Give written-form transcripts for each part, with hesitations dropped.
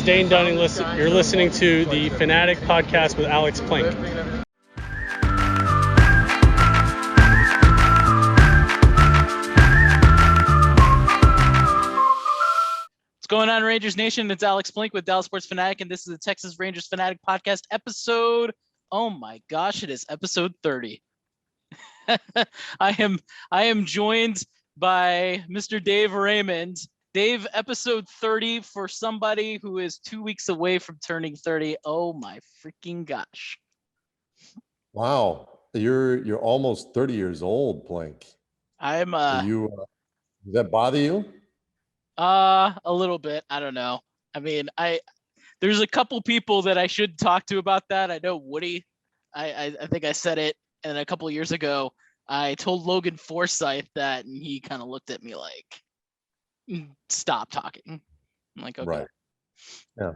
Dane Dunning. You're listening to the Fanatic podcast with Alex Plink. What's going on, Rangers Nation? It's Alex Plink with Dallas Sports Fanatic, and this is the Texas Rangers Fanatic podcast episode. Oh my gosh, it is episode 30. I am joined by Mr. Dave Raymond. Dave, episode 30 for somebody who is 2 weeks away from turning 30. Oh my freaking gosh. Wow. You're almost 30 years old, Plink. I'm does that bother you? A little bit. I don't know. I mean, there's a couple people that I should talk to about that. I know Woody. I think I said it, and a couple of years ago, I told Logan Forsythe that, and he kind of looked at me like, stop talking. I'm like, okay. Right. Yeah.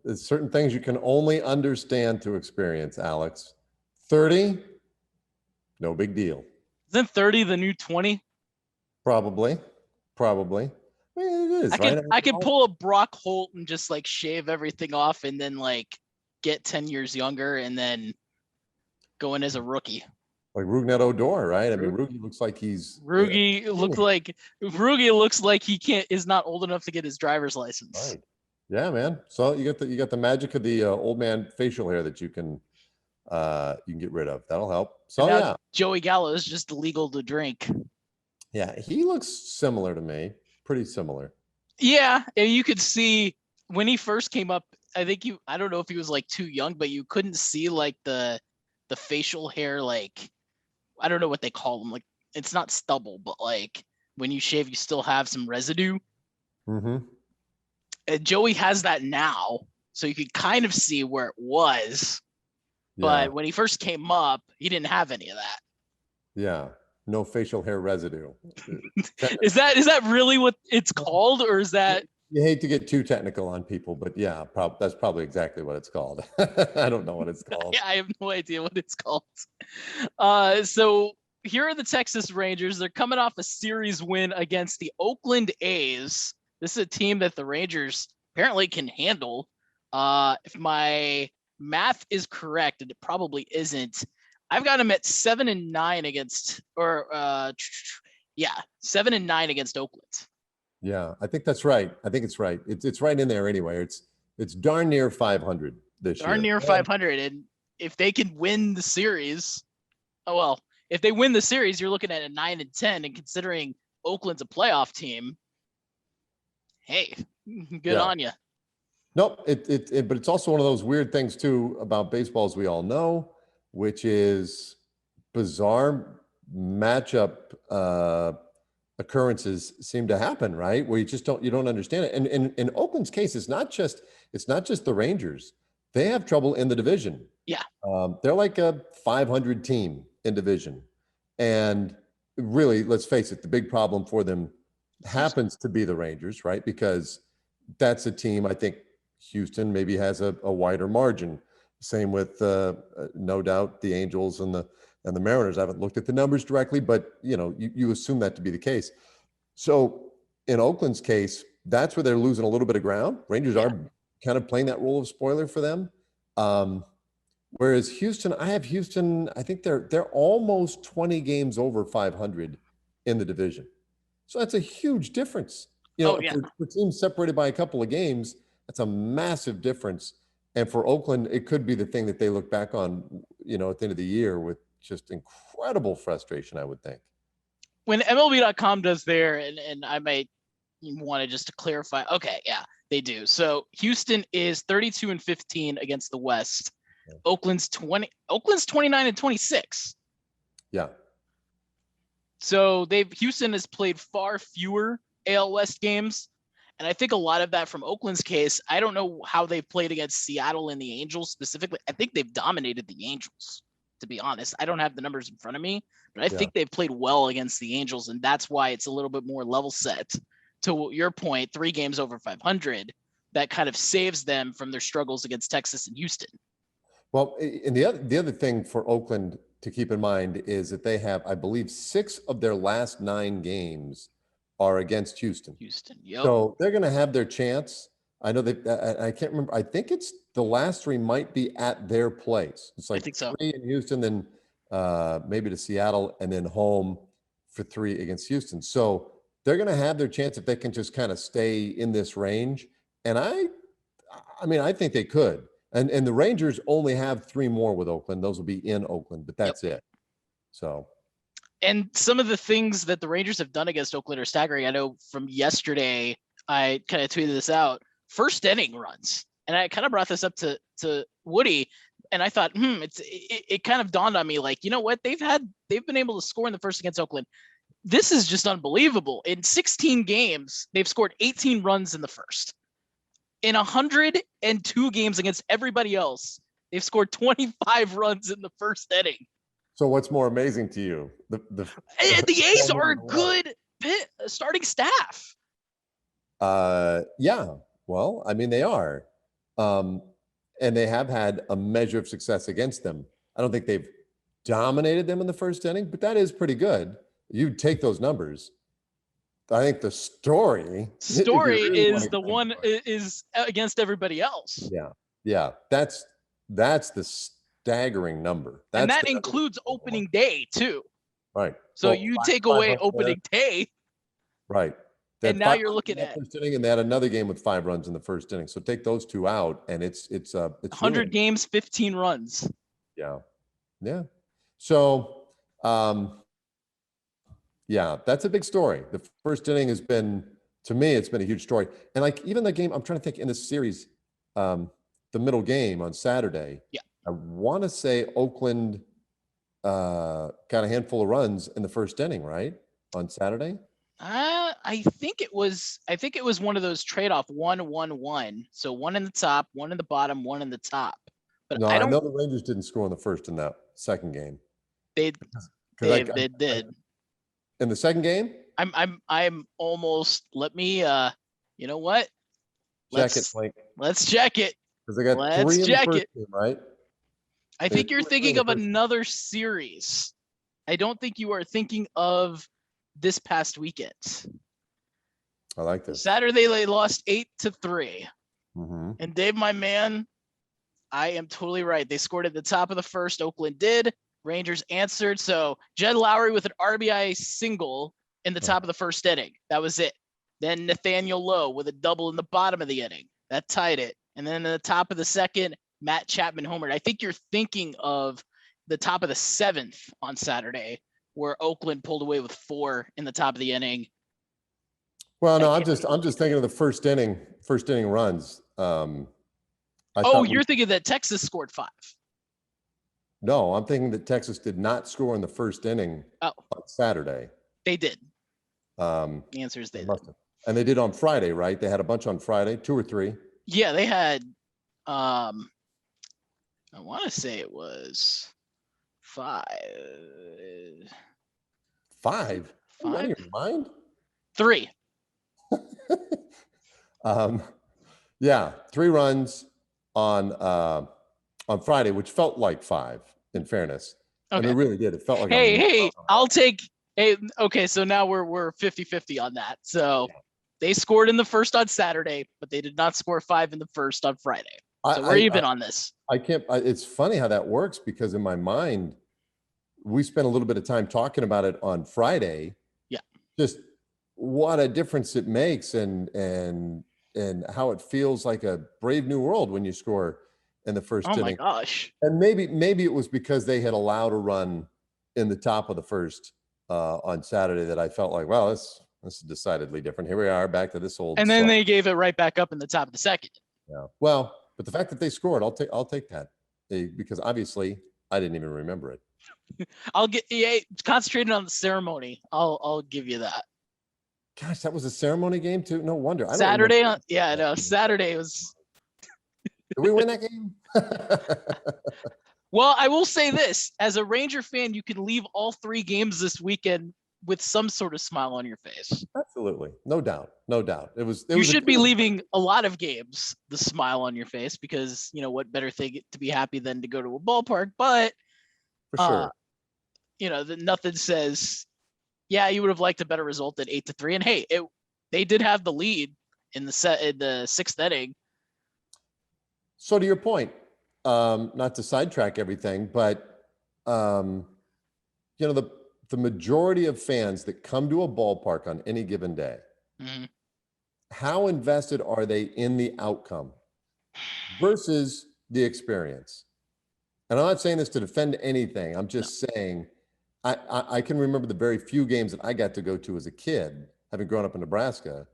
There's certain things you can only understand to experience, Alex. 30, no big deal. Isn't 30 the new 20? Probably. I mean, it is, right? I can pull a Brock Holt and just like shave everything off and then like get 10 years younger and then go in as a rookie. Like Rougned Odor, right? I mean, Rugi looks like he's Rugi looks like he is not old enough to get his driver's license. Right. Yeah, man. So you got the magic of the old man facial hair that you can get rid of. That'll help. So yeah, Joey Gallo is just illegal to drink. Yeah, he looks similar to me. Pretty similar. Yeah, and you could see when he first came up. I don't know if he was like too young, but you couldn't see like the facial hair, like I don't know what they call them. Like it's not stubble, but like when you shave, you still have some residue. Mm-hmm. And Joey has that now, so you could kind of see where it was. Yeah. But when he first came up, he didn't have any of that. Yeah. No facial hair residue. Is that really what it's called, or is that? You hate to get too technical on people, but yeah, that's probably exactly what it's called. I don't know what it's called. Yeah, I have no idea what it's called. So here are the Texas Rangers. They're coming off a series win against the Oakland A's. This is a team that the Rangers apparently can handle. If my math is correct, and it probably isn't, I've got them at 7-9 against, 7-9 against Oakland. Yeah, I think that's right. I think it's right. It's right in there anyway. It's darn near 500 this year. Darn near 500, and if they can win the series, if they win the series, you're looking at a 9-10, and considering Oakland's a playoff team, hey, good on you. Nope. But it's also one of those weird things too about baseball, as we all know, which is bizarre matchup occurrences seem to happen, right? Where you don't understand it. And in Oakland's case, it's not just the Rangers. They have trouble in the division. Yeah. They're like a 500 team in division. And really, let's face it, the big problem for them happens to be the Rangers, right? Because that's a team, I think Houston maybe has a wider margin. Same with no doubt the Angels and the Mariners. I haven't looked at the numbers directly, but you assume that to be the case. So in Oakland's case, that's where they're losing a little bit of ground. Rangers are kind of playing that role of spoiler for them. Whereas Houston, I think they're almost 20 games over 500 in the division. So that's a huge difference. For teams separated by a couple of games, that's a massive difference. And for Oakland, it could be the thing that they look back on, at the end of the year with just incredible frustration, I would think. When MLB.com does there, and I might want to just to clarify. Okay, yeah, they do. So Houston is 32-15 against the West. Yeah. Oakland's 29-26. Yeah. So Houston has played far fewer AL West games. And I think a lot of that from Oakland's case, I don't know how they've played against Seattle and the Angels specifically. I think they've dominated the Angels, to be honest. I don't have the numbers in front of me, but I think they've played well against the Angels, and that's why it's a little bit more level set. To your point, 3 games over 500, that kind of saves them from their struggles against Texas and Houston. Well, and the other thing for Oakland to keep in mind is that they have, I believe, 6 of their last 9 games are against Houston. Yep. So they're going to have their chance. I know I can't remember. I think it's the last 3 might be at their place. It's like I think so. 3 in Houston, then maybe to Seattle, and then home for 3 against Houston. So they're going to have their chance if they can just kind of stay in this range. And I mean, I think they could. And the Rangers only have 3 more with Oakland. Those will be in Oakland, but that's it. So. And some of the things that the Rangers have done against Oakland are staggering. I know from yesterday, I kind of tweeted this out. First inning runs, and I kind of brought this up to Woody, and I thought, it kind of dawned on me, like, you know what, they've been able to score in the first against Oakland. This is just unbelievable. In 16 games, they've scored 18 runs in the first. In 102 games against everybody else, they've scored 25 runs in the first inning. So what's more amazing to you? The A's are a good starting staff. Yeah. Well, I mean, they are. And they have had a measure of success against them. I don't think they've dominated them in the first inning, but that is pretty good. You take those numbers. I think the story really is the one is against everybody else. Yeah. Yeah. That's the staggering number. And that includes opening day too. Right. So well, you take away opening day. Right. And now you're looking at first inning, and they had another game with 5 runs in the first inning. So take those 2 out, and it's 100 really, games, 15 runs. Yeah, yeah. So, yeah, that's a big story. The first inning has been, to me, it's been a huge story. And like even the game, I'm trying to think in the series, the middle game on Saturday. Yeah, I want to say Oakland got a handful of runs in the first inning, right, on Saturday. I think it was one of those trade-off 1-1-1. So 1 in the top, 1 in the bottom, 1 in the top. But no, I know the Rangers didn't score in the first in that second game. They did. In the second game? I'm almost, let me you know what? Let's check it. Because they got 3 in the first game, right? I think you're thinking of another series. I don't think you are thinking of this past weekend. I like this. Saturday they lost 8-3. Mm-hmm. And Dave, my man, I am totally right. They scored at the top of the first. Oakland did. Rangers answered. So Jed Lowry with an RBI single in the top of the first inning. That was it. Then Nathaniel Lowe with a double in the bottom of the inning. That tied it. And then in the top of the second, Matt Chapman homered. I think you're thinking of the top of the 7th on Saturday, where Oakland pulled away with 4 in the top of the inning. Well, no, I'm just thinking of the first inning runs. You're thinking that Texas scored 5. No, I'm thinking that Texas did not score in the first inning on Saturday. They did. The answer is they did. And they did on Friday, right? They had a bunch on Friday, 2 or 3. Yeah, they had, I want to say it was 5. 5? Are you out of your mind? 3. Yeah, 3 runs on Friday, which felt like 5, in fairness. Okay. I mean, it really did. It felt like I'll take okay, so now we're 50-50 on that. So they scored in the first on Saturday, but they did not score 5 in the first on Friday. So we're even on this. It's funny how that works, because in my mind, we spent a little bit of time talking about it on Friday. Yeah. Just what a difference it makes, and how it feels like a brave new world when you score in the first inning. Oh my gosh. And maybe it was because they had allowed a run in the top of the first on Saturday that I felt like, well, this is decidedly different. Here we are back to this old. And then they gave it right back up in the top of the second. Yeah. Well, but the fact that they scored, I'll take that, because obviously I didn't even remember it. I'll get concentrated on the ceremony. I'll give you that. Gosh, that was a ceremony game too. No wonder. Saturday Saturday was. Did we win that game? Well, I will say this: as a Ranger fan, you can leave all 3 games this weekend with some sort of smile on your face. Absolutely, no doubt. You should be leaving a lot of games the smile on your face, because what better thing to be happy than to go to a ballpark? But for sure, nothing says, yeah, you would have liked a better result than 8-3. And hey, they did have the lead in the sixth inning. So to your point, not to sidetrack everything, but the majority of fans that come to a ballpark on any given day, how invested are they in the outcome versus the experience? And I'm not saying this to defend anything. I'm just saying I can remember the very few games that I got to go to as a kid, having grown up in Nebraska.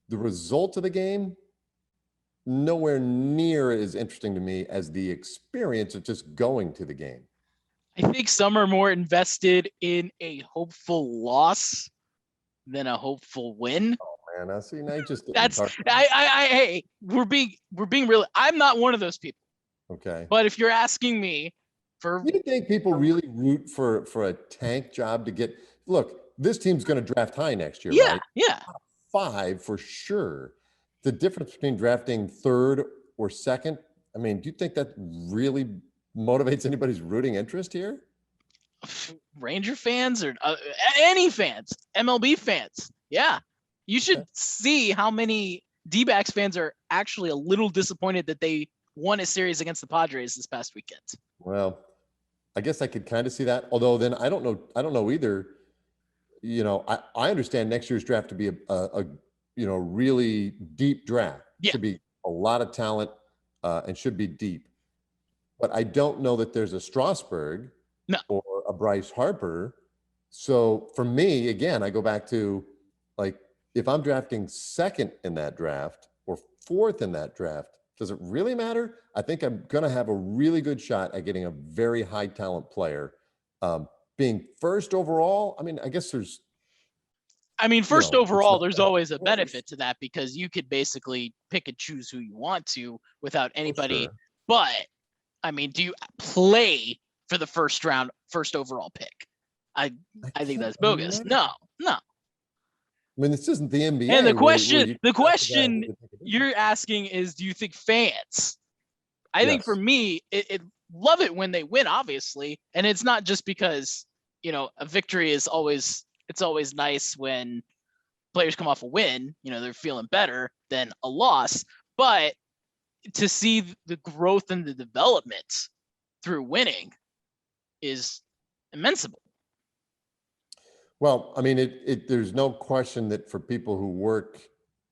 The result of the game, nowhere near as interesting to me as the experience of just going to the game. I think some are more invested in a hopeful loss than a hopeful win. Oh man, I see. Now you just hey, we're being real. I'm not one of those people. Okay. But if you're asking me for, you think people really root for a tank job to get? Look, this team's going to draft high next year, right? Yeah. Top 5 for sure. The difference between drafting third or second, I mean, do you think that really motivates anybody's rooting interest here? Ranger fans or any fans, MLB fans. Yeah. You should see how many D-backs fans are actually a little disappointed that they won a series against the Padres this past weekend. Well, I guess I could kind of see that. Although then I don't know either. I understand next year's draft to be a really deep draft. Yeah. Should be a lot of talent and should be deep. But I don't know that there's a Strasburg or a Bryce Harper. So for me, again, I go back to like, if I'm drafting second in that draft or fourth in that draft, does it really matter? I think I'm going to have a really good shot at getting a very high talent player. Being first overall, I mean, I guess there's. First overall, there's always a benefit to that because you could basically pick and choose who you want to without anybody. Sure. But do you play for the first overall pick? I think that's bogus. No. I mean, this isn't the NBA. And the question you're asking is, do you think fans? I think for me, it love it when they win, obviously, and it's not just because a victory is always. It's always nice when players come off a win. They're feeling better than a loss, but to see the growth and the development through winning is immense. Well, I mean, there's no question that for people who work,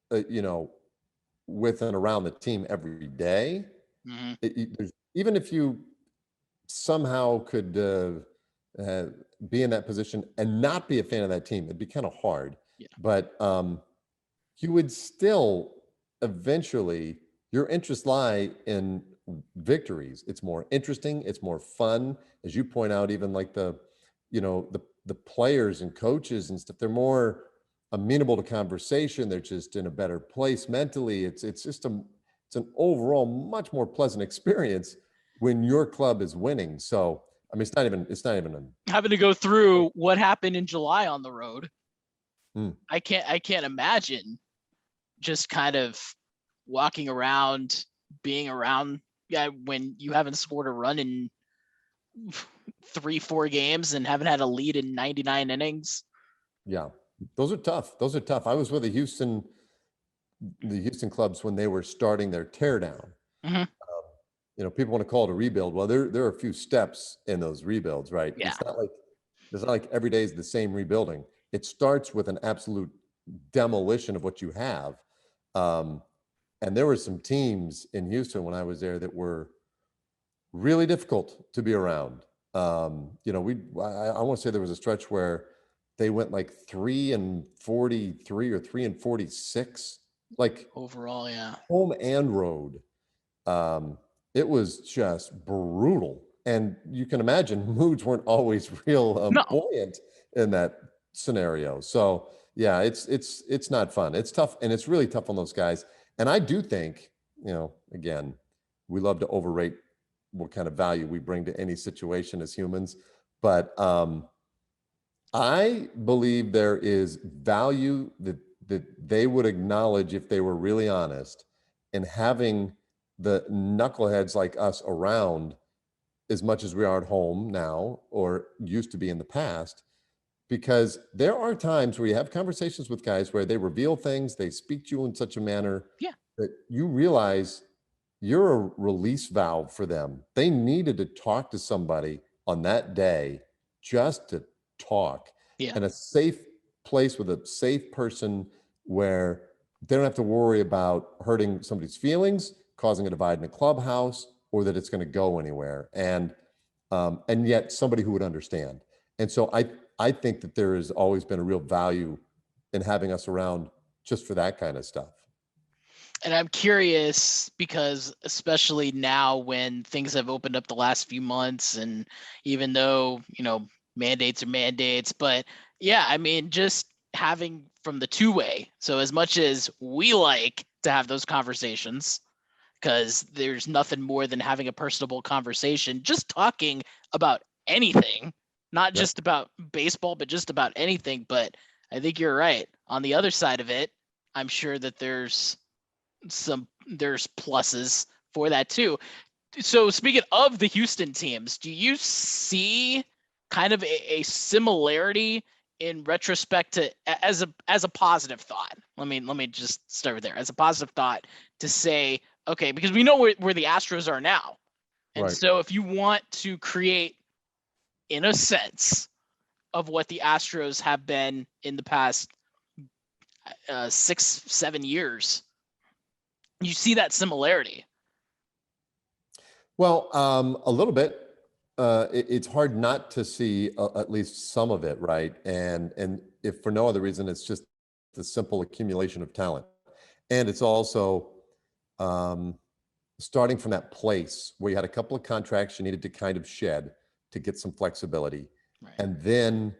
with and around the team every day, even if you somehow could be in that position and not be a fan of that team, it'd be kind of hard. Yeah. But you would still eventually, your interests lie in victories. It's more interesting. It's more fun. As you point out, even like the players and coaches and stuff, they're more amenable to conversation. They're just in a better place mentally. It's an overall much more pleasant experience when your club is winning. So, I mean, it's not even having to go through what happened in July on the road. I can't imagine just kind of walking around, being around when you haven't scored a run in 3-4 games and haven't had a lead in 99 innings. Yeah, those are tough. I was with the Houston clubs when they were starting their teardown. People want to call it a rebuild. Well, there are a few steps in those rebuilds, right? Yeah. It's not like every day is the same rebuilding. It starts with an absolute demolition of what you have. And there were some teams in Houston when I was there that were really difficult to be around. I want to say there was a stretch where they went like 3-43 or 3-46, like overall, yeah, home and road. It was just brutal, and you can imagine moods weren't always real buoyant in that scenario. So yeah, it's not fun. It's tough, and it's really tough on those guys. And I do think, again, we love to overrate what kind of value we bring to any situation as humans, but I believe there is value that they would acknowledge if they were really honest in having the knuckleheads like us around as much as we are at home now or used to be in the past. because there are times where you have conversations with guys where they reveal things, they speak to you in such a manner that you realize you're a release valve for them. They needed to talk to somebody on that day just to talk, and a safe place with a safe person where they don't have to worry about hurting somebody's feelings, causing a divide in the clubhouse, or that it's going to go anywhere. And yet somebody who would understand. And so I think that there has always been a real value in having us around just for that kind of stuff. And I'm curious because especially now when things have opened up the last few months, and even though, mandates are mandates, but yeah, I mean, just having from the two-way. So as much as we like to have those conversations, because there's nothing more than having a personable conversation, just talking about anything, not just about baseball, but just about anything. But I think you're right. On the other side of it, I'm sure that there's pluses for that too. So speaking of the Houston teams, do you see kind of a similarity in retrospect to as a positive thought? Let me just start with there. As a positive thought to say, okay, because we know where the Astros are now. And so if you want to create, in a sense, of what the Astros have been in the past 6-7 years, you see that similarity. Well, a little bit. It's hard not to see at least some of it, right? And if for no other reason, it's just the simple accumulation of talent. And it's also starting from that place where you had a couple of contracts you needed to kind of shed to get some flexibility. Right. And then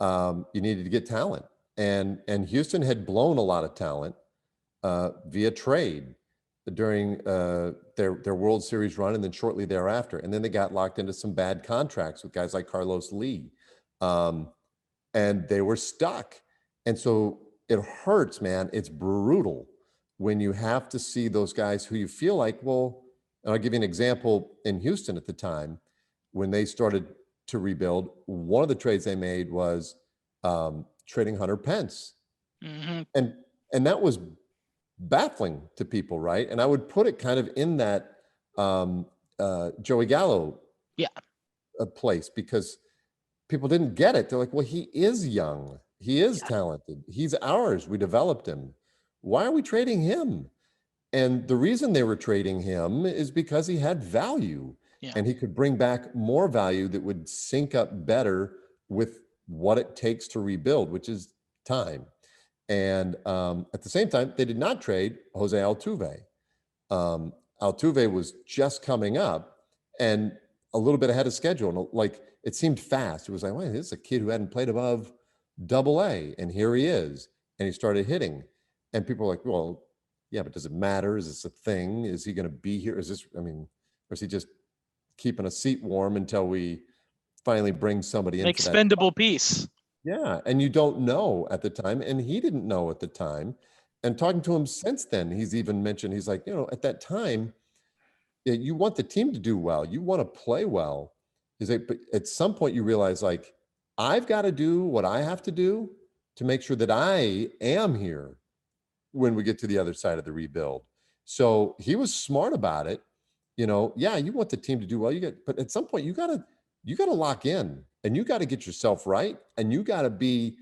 you needed to get talent. And Houston had blown a lot of talent via trade during their World Series run, and then shortly thereafter. And then they got locked into some bad contracts with guys like Carlos Lee. And they were stuck. And so it hurts, man. It's brutal when you have to see those guys who you feel like, well, and I'll give you an example in Houston at the time, when they started to rebuild, one of the trades they made was trading Hunter Pence. Mm-hmm. And that was baffling to people, right? And I would put it kind of in that Joey Gallo place, because people didn't get it. They're like, well, he is young. He is talented. He's ours. We developed him. Why are we trading him? And the reason they were trading him is because he had value and he could bring back more value that would sync up better with what it takes to rebuild, which is time. And at the same time, they did not trade Jose Altuve. Altuve was just coming up and a little bit ahead of schedule. And like, it seemed fast. It was like, wait, this is a kid who hadn't played above AA, and here he is. And he started hitting. And people were like, well, yeah, but does it matter? Is this a thing? Is he going to be here? Or is he just keeping a seat warm until we finally bring somebody in? Expendable piece. Yeah. And you don't know at the time. And he didn't know at the time. And talking to him since then, he's even mentioned, he's like, at that time, you want the team to do well. You want to play well. He's like, but at some point you realize, like, I've got to do what I have to do to make sure that I am here when we get to the other side of the rebuild. So he was smart about it. You want the team to do well. But at some point you got to lock in, and you got to get yourself right. And you got to be,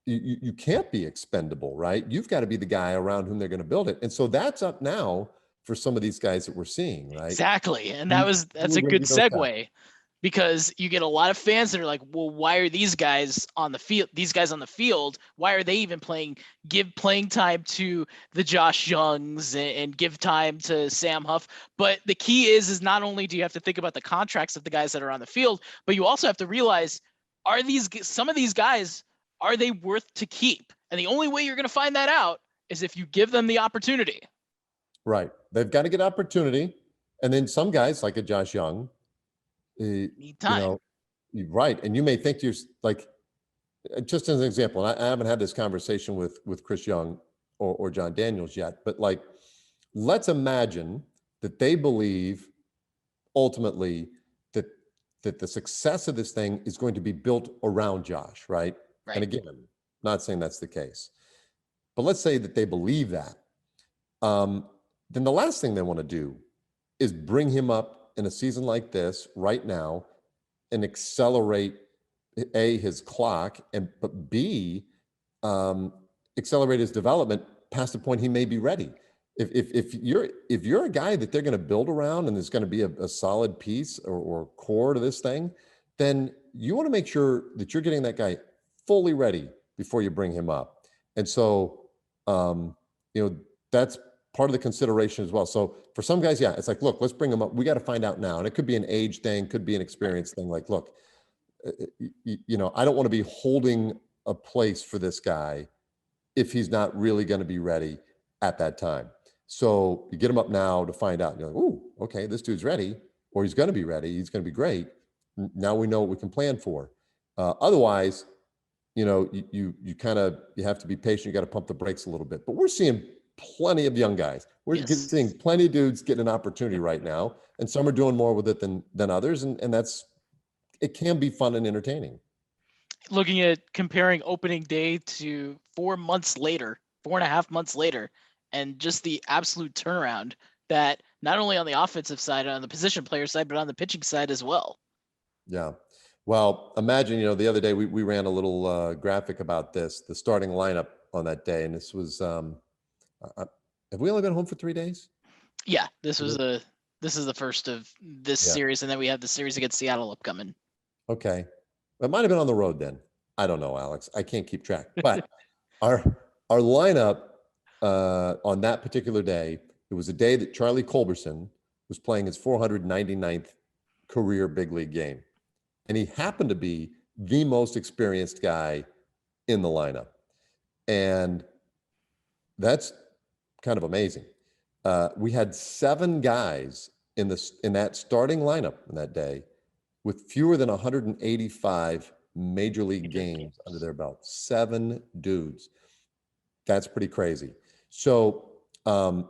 you can't be expendable, right? You've got to be the guy around whom they're going to build it. And so that's up now for some of these guys that we're seeing, right? Exactly. And that's a good segue, because you get a lot of fans that are like, well, why are these guys on the field? Why are they even playing? Give playing time to the Josh Youngs and give time to Sam Huff. But the key is not only do you have to think about the contracts of the guys that are on the field, but you also have to realize, some of these guys, are they worth to keep? And the only way you're going to find that out is if you give them the opportunity. Right. They've got to get opportunity. And then some guys like a Josh Young, need time. Right. And you may think you're like, just as an example, I haven't had this conversation with Chris Young or John Daniels yet, but like, let's imagine that they believe ultimately that the success of this thing is going to be built around Josh, right? Right. And again, not saying that's the case, but let's say that they believe that. Then the last thing they want to do is bring him up in a season like this right now and accelerate his clock, but B, accelerate his development past the point he may be ready. If you're a guy that they're going to build around and there's going to be a solid piece or core to this thing, then you want to make sure that you're getting that guy fully ready before you bring him up. And so, that's part of the consideration as well. So for some guys, yeah, it's like, look, let's bring him up. We got to find out now. And it could be an age thing, could be an experience thing. Like, look, I don't want to be holding a place for this guy if he's not really going to be ready at that time. So you get him up now to find out. You're like, ooh, okay, this dude's ready, or he's going to be ready. He's going to be great. Now we know what we can plan for. Otherwise, you have to be patient. You got to pump the brakes a little bit. But we're seeing plenty of young guys. We're seeing plenty of dudes getting an opportunity right now, and some are doing more with it than others, and it can be fun and entertaining. Looking at comparing opening day to 4 months later, 4.5 months later, and just the absolute turnaround that not only on the offensive side, on the position player side, but on the pitching side as well. Yeah. Well, imagine, the other day we ran a little graphic about this, the starting lineup on that day. And this was, have we only been home for 3 days? Yeah, this is the first of this series. And then we have the series against Seattle upcoming. Okay. It might've been on the road then. I don't know, Alex. I can't keep track, but our lineup on that particular day, it was a day that Charlie Culberson was playing his 499th career big league game. And he happened to be the most experienced guy in the lineup. And that's kind of amazing. We had 7 guys in that starting lineup in that day with fewer than 185 major league games under their belt. 7 dudes. That's pretty crazy. So, it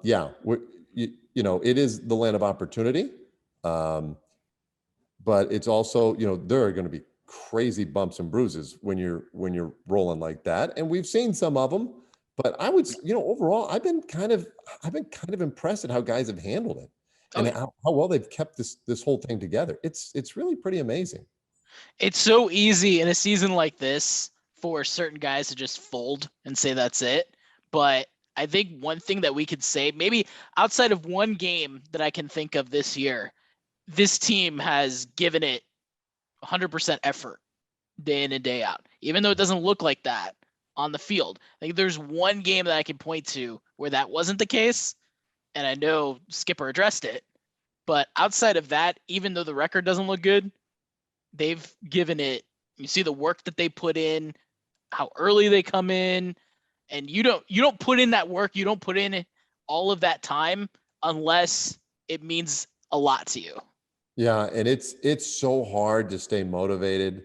is the land of opportunity. But it's also, there are going to be crazy bumps and bruises when you're rolling like that. And we've seen some of them, but I would, overall, I've been kind of impressed at how guys have handled it and how well they've kept this whole thing together. It's really pretty amazing. It's so easy in a season like this for certain guys to just fold and say that's it. But I think one thing that we could say, maybe outside of one game that I can think of this year, this team has given it 100% effort day in and day out, even though it doesn't look like that on the field. I think there's one game that I can point to where that wasn't the case, and I know Skipper addressed it. But outside of that, even though the record doesn't look good, they've given it. You see the work that they put in, how early they come in, and you don't put in that work. You don't put in all of that time unless it means a lot to you. Yeah, and it's so hard to stay motivated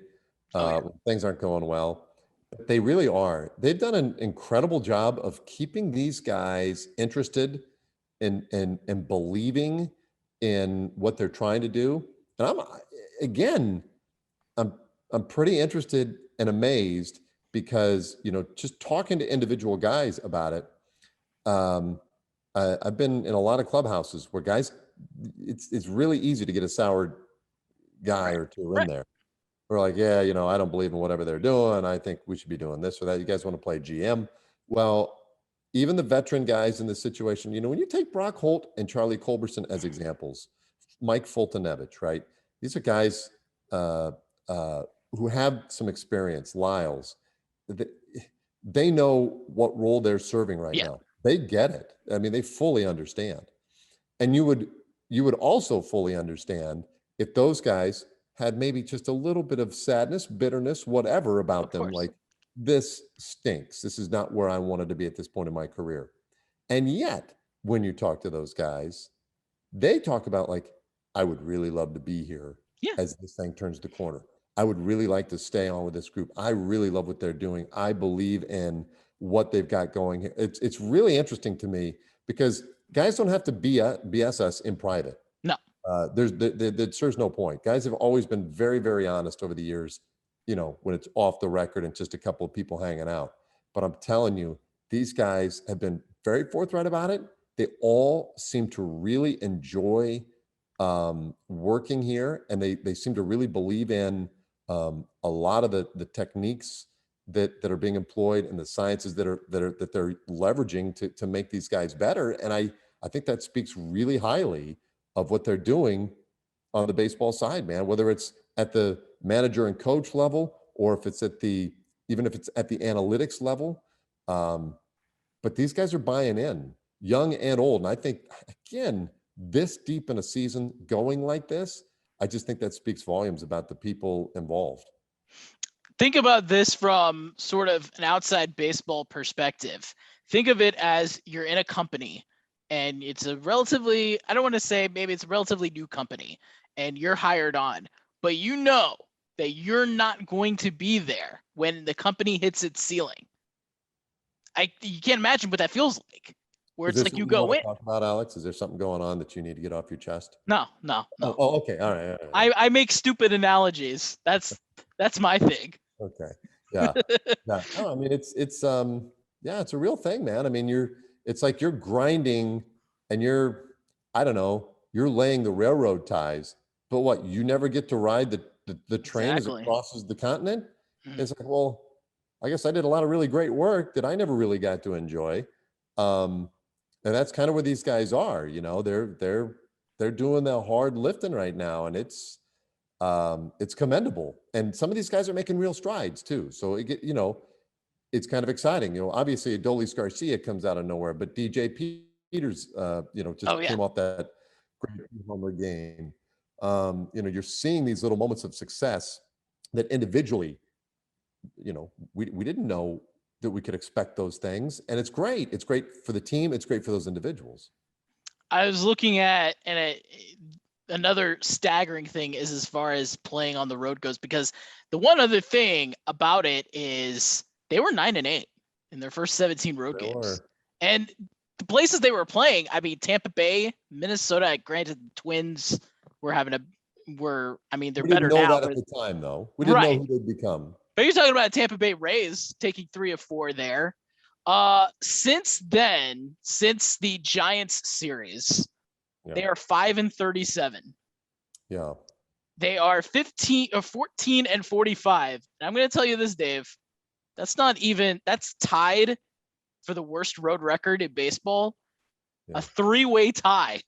when things aren't going well. But they really are. They've done an incredible job of keeping these guys interested and believing in what they're trying to do. And I'm pretty interested and amazed because, just talking to individual guys about it. I've been in a lot of clubhouses where guys, it's really easy to get a sour guy or two in there. We're like, yeah, I don't believe in whatever they're doing. I think we should be doing this or that. You guys want to play GM? Well, even the veteran guys in this situation, when you take Brock Holt and Charlie Culberson as examples, Mike Fultonevich, right? These are guys who have some experience, Lyles. They know what role they're serving right now. They get it. I mean, they fully understand. And you would also fully understand if those guys had maybe just a little bit of sadness, bitterness, whatever about them. Like, this stinks. This is not where I wanted to be at this point in my career. And yet, when you talk to those guys, they talk about like, I would really love to be here as this thing turns the corner. I would really like to stay on with this group. I really love what they're doing. I believe in what they've got going here. It's really interesting to me because guys don't have to BS us in private. No. There serves no point. Guys have always been very, very honest over the years when it's off the record and just a couple of people hanging out. But I'm telling you, these guys have been very forthright about it. They all seem to really enjoy working here, and they seem to really believe in a lot of the techniques that are being employed and the sciences that they're leveraging to make these guys better. And I think that speaks really highly of what they're doing on the baseball side, man, whether it's at the manager and coach level, or if it's even if it's at the analytics level. But these guys are buying in, young and old. And I think, again, this deep in a season going like this, I just think that speaks volumes about the people involved. Think about this from sort of an outside baseball perspective. Think of it as you're in a company and it's a relatively, I don't want to say maybe it's a relatively new company and you're hired on, but you know that you're not going to be there when the company hits its ceiling. You can't imagine what that feels like. Where it's like you go in. Talk about, Alex? Is there something going on that you need to get off your chest? No. Oh, okay. All right. I make stupid analogies. That's my thing. Okay. Yeah. Yeah. No, I mean, it's a real thing, man. I mean, it's like you're grinding and you're laying the railroad ties, but what, you never get to ride the train as it crosses the continent? Mm-hmm. It's like, well, I guess I did a lot of really great work that I never really got to enjoy. And that's kind of where these guys are, they're doing the hard lifting right now, and it's commendable. And some of these guys are making real strides too. So it's kind of exciting. Obviously Adolis Garcia comes out of nowhere, but DJ Peters, came off that great homer game. You're seeing these little moments of success that individually, we didn't know that we could expect those things. And it's great. It's great for the team. It's great for those individuals. I was looking at, another staggering thing is as far as playing on the road goes, because the one other thing about it is they were 9-8 in their first 17 road games. And the places they were playing, I mean, Tampa Bay, Minnesota, granted the Twins they're better now. We didn't know that at the time, though. We didn't know who they'd become. But you're talking about Tampa Bay Rays taking 3 of 4 there. Since then, since the Giants series, they are 5-37. Yeah. They are 14-45. And I'm going to tell you this, Dave. That's tied for the worst road record in baseball. Yeah. A 3-way tie.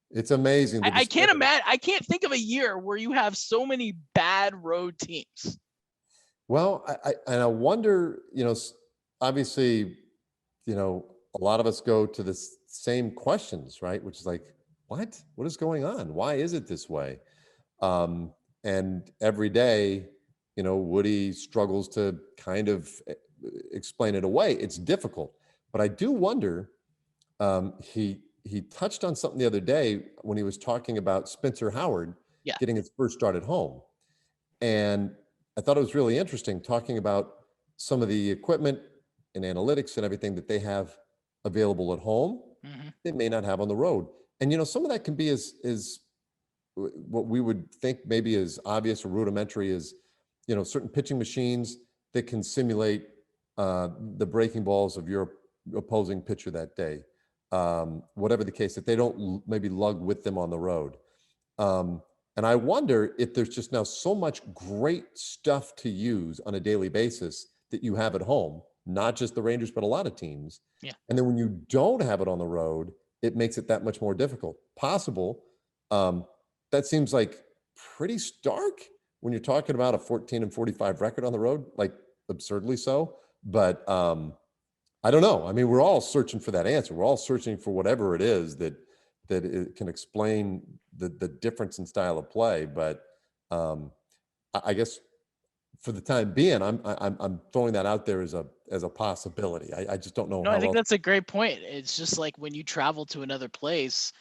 It's amazing. I can't imagine. I can't think of a year where you have so many bad road teams. Well, I wonder, obviously, a lot of us go to the same questions, right? Which is like, what is going on? Why is it this way? And every day, Woody struggles to kind of explain it away. It's difficult, but I do wonder, he touched on something the other day when he was talking about Spencer Howard getting his first start at home. And I thought it was really interesting talking about some of the equipment and analytics and everything that they have available at home, they may not have on the road. And, some of that can be as what we would think maybe as obvious or rudimentary as, certain pitching machines that can simulate the breaking balls of your opposing pitcher that day. Whatever the case, that they don't maybe lug with them on the road. And I wonder if there's just now so much great stuff to use on a daily basis that you have at home, not just the Rangers, but a lot of teams. Yeah. And then when you don't have it on the road, it makes it that much more difficult. Possible. That seems like pretty stark when you're talking about a 14-45 record on the road, like absurdly so. But I don't know. I mean, we're all searching for that answer. We're all searching for whatever it is that it can explain the difference in style of play. But I guess for the time being, I'm throwing that out there as a possibility. I just don't know. No, I think that's a great point. It's just like when you travel to another place,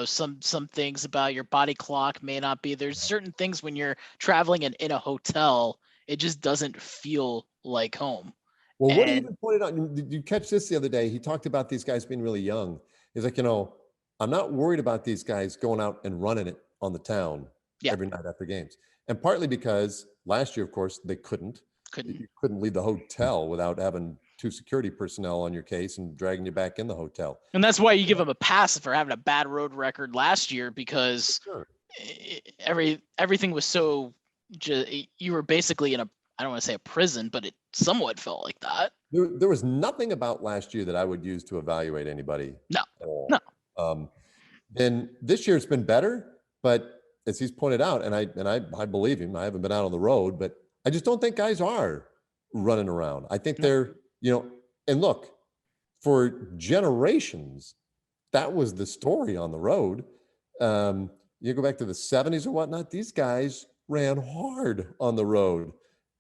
some things about your body clock may not be. There's certain things when you're traveling in a hotel, it just doesn't feel like home. Well, what he even pointed out, did you catch this the other day? He talked about these guys being really young. He's like, I'm not worried about these guys going out and running it on the town every night after games. And partly because last year, of course, they couldn't. Couldn't. You couldn't leave the hotel without having 2 security personnel on your case and dragging you back in the hotel. And that's why you give them a pass for having a bad road record last year, because Sure. everything was so you were basically in a, I don't want to say a prison, but it somewhat felt like that. There was nothing about last year that I would use to evaluate anybody. No. At all. No. Then this year it's been better, but as he's pointed out, and I believe him, I haven't been out on the road, but I just don't think guys are running around. I think they're, and look, for generations, that was the story on the road. You go back to the 70s or whatnot, these guys ran hard on the road.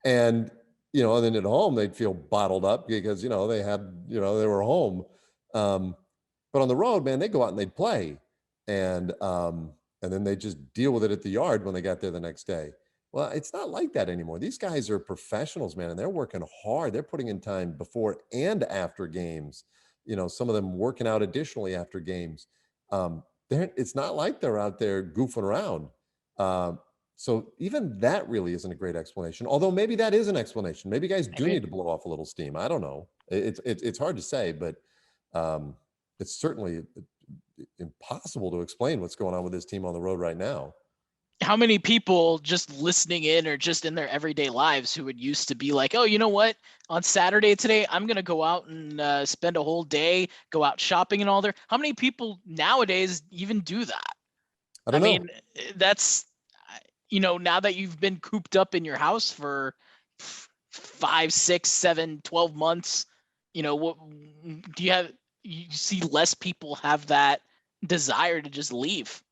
And, and then at home, they'd feel bottled up because, they had, they were home. But on the road, man, they go out and they'd play. And then they just deal with it at the yard when they got there the next day. Well, it's not like that anymore. These guys are professionals, man, and they're working hard. They're putting in time before and after games. Some of them working out additionally after games. It's not like they're out there goofing around. So even that really isn't a great explanation. Although maybe that is an explanation. Maybe guys do need to blow off a little steam. I don't know. It's hard to say, but it's certainly impossible to explain what's going on with this team on the road right now. How many people just listening in or just in their everyday lives who would used to be like, oh, you know what? On Saturday today, I'm going to go out and spend a whole day, go out shopping and all there. How many people nowadays even do that? I don't know. mean, that's, now that you've been cooped up in your house for 5, 6, 7, 12 months, what do you see less people have that desire to just leave?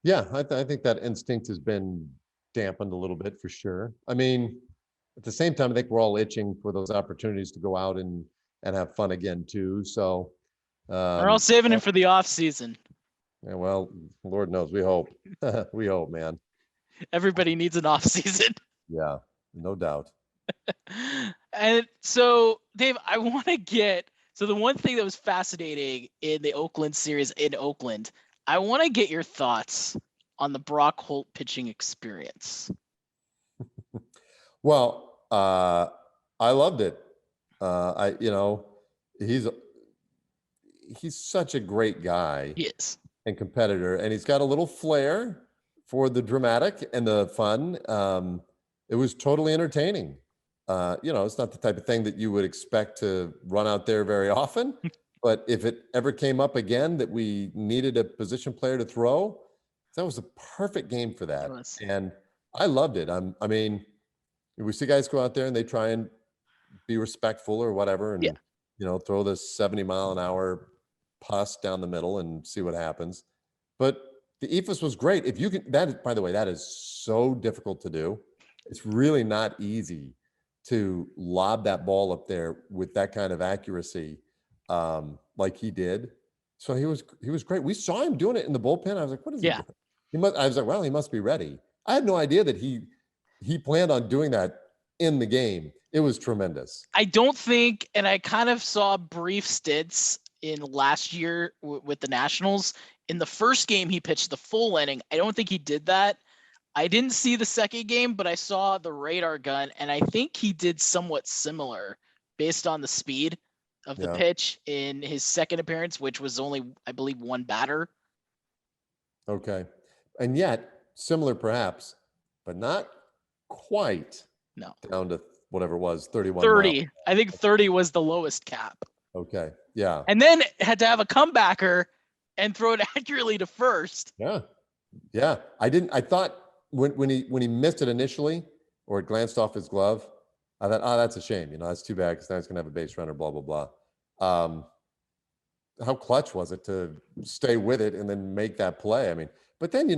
Yeah, I think that instinct has been dampened a little bit for sure. I mean, at the same time, I think we're all itching for those opportunities to go out and have fun again too. So we're all saving it for the off season. Yeah, well, Lord knows, we hope. We hope, man. Everybody needs an off season. Yeah, no doubt. And so, Dave, I want to get, so the one thing that was fascinating in the Oakland series in Oakland, I want to get your thoughts on the Brock Holt pitching experience. Well, I loved it. He's such a great guy. He is. And competitor, and he's got a little flair for the dramatic and the fun. It was totally entertaining. It's not the type of thing that you would expect to run out there very often. But if it ever came up again that we needed a position player to throw, that was a perfect game for that. And I loved it. I mean, we see guys go out there and they try and be respectful or whatever, and throw this 70-mile-an-hour pus down the middle and see what happens. But the ethos was great. If you can, that, by the way, that is so difficult to do. It's really not easy to lob that ball up there with that kind of accuracy. Like he did. So he was great. We saw him doing it in the bullpen. I was like, what is he doing? I was like, well, he must be ready. I had no idea that he planned on doing that in the game. It was tremendous. I don't think, and I kind of saw brief stints in last year with the Nationals. In the first game, he pitched the full inning. I don't think he did that. I didn't see the second game, but I saw the radar gun, and I think he did somewhat similar based on the speed of the pitch in his second appearance, which was only, I believe, one batter. Okay. And yet, similar perhaps, but not quite. No. Down to whatever it was, 31. 30. miles. I think 30 was the lowest cap. Okay. Yeah. And then had to have a comebacker and throw it accurately to first. Yeah. Yeah. I thought when he missed it initially, or it glanced off his glove, I thought, oh, that's a shame. That's too bad because now he's going to have a base runner, blah, blah, blah. How clutch was it to stay with it and then make that play? I mean, but then,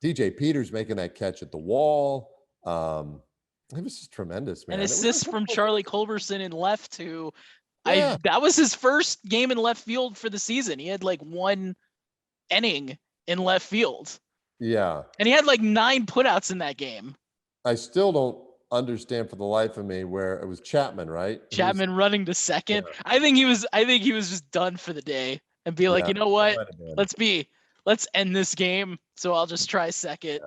DJ Peters making that catch at the wall. It was just tremendous, man. An assist from Charlie Culberson in left, who Yeah. that was his first game in left field for the season. He had like one inning in left field. Yeah. And he had like 9 putouts in that game. I still don't understand for the life of me where it was Chapman, right? Chapman running to second. Yeah. I think he was just done for the day and be like, you know what? Let's end this game. So I'll just try second.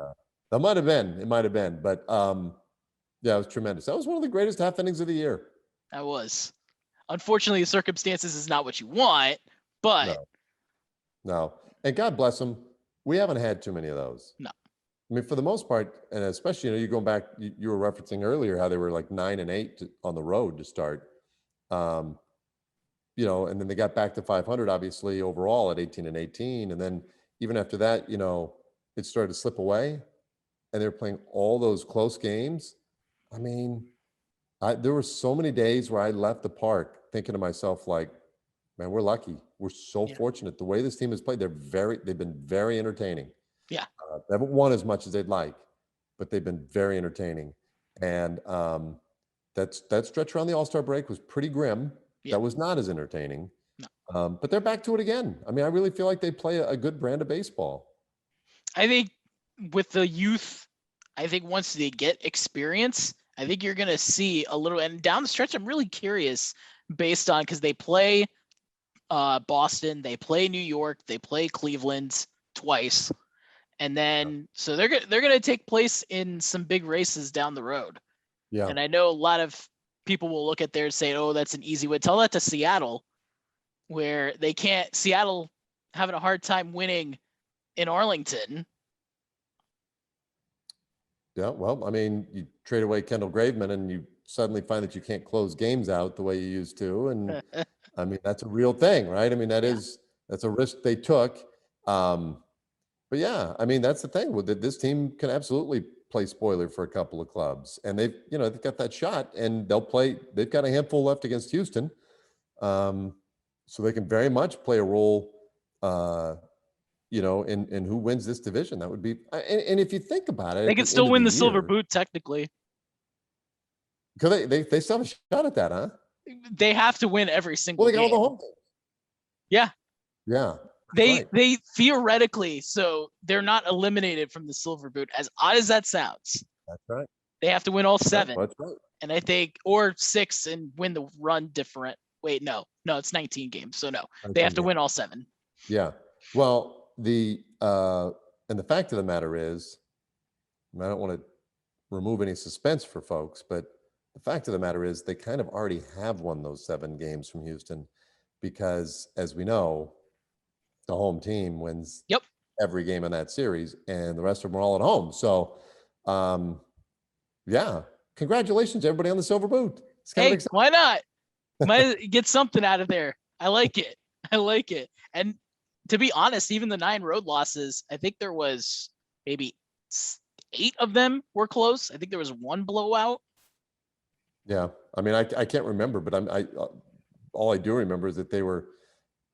That might have been. It might have been. But yeah, it was tremendous. That was one of the greatest half innings of the year. That was. Unfortunately, the circumstances is not what you want, but No. And God bless them. We haven't had too many of those. No. I mean, for the most part, and especially, you're going back, you were referencing earlier how they were like 9-8 on the road to start. And then they got back to 500, obviously, overall at 18-18. And then even after that, it started to slip away, and they were playing all those close games. I mean, there were so many days where I left the park thinking to myself, like, man, we're lucky. We're so fortunate. The way this team has played, they've been very entertaining. Yeah. They haven't won as much as they'd like, but they've been very entertaining. And that stretch around the All-Star break was pretty grim. Yeah. That was not as entertaining. No. But they're back to it again. I mean, I really feel like they play a good brand of baseball. I think with the youth, I think once they get experience, I think you're going to see a little, and down the stretch, I'm really curious based on, because they play Boston, they play New York, they play Cleveland twice. And then, so they're going to take place in some big races down the road. Yeah. And I know a lot of people will look at there and say, oh, that's an easy way. Tell that to Seattle, where Seattle having a hard time winning in Arlington. Yeah, well, I mean, you trade away Kendall Graveman and you suddenly find that you can't close games out the way you used to. And I mean, that's a real thing, right? I mean, that's a risk they took. But yeah, I mean, that's the thing with it. This team can absolutely play spoiler for a couple of clubs, and they've got that shot, and they've got a handful left against Houston. So they can very much play a role, in who wins this division. That would be, and if you think about it, they can still win the Silver Boot technically. Because they still have a shot at that, huh? They have to win every single game. Well, they got all the home games. Yeah. Yeah. They theoretically, so they're not eliminated from the Silver Boot, as odd as that sounds. That's right. They have to win all 7. That's right. And I think, or 6 and win the run different. Wait, no, it's 19 games. So no, they have to win all 7. Yeah. Well, and the fact of the matter is, I don't want to remove any suspense for folks, but the fact of the matter is they kind of already have won those 7 games from Houston, because as we know, the home team wins every game in that series, and the rest of them are all at home. So, yeah, congratulations, everybody, on the Silver Boot. Hey, why not? Might get something out of there. I like it. And to be honest, even the 9 road losses, I think there was maybe 8 of them were close. I think there was 1 blowout. Yeah, I mean, I can't remember, but all I do remember is that they were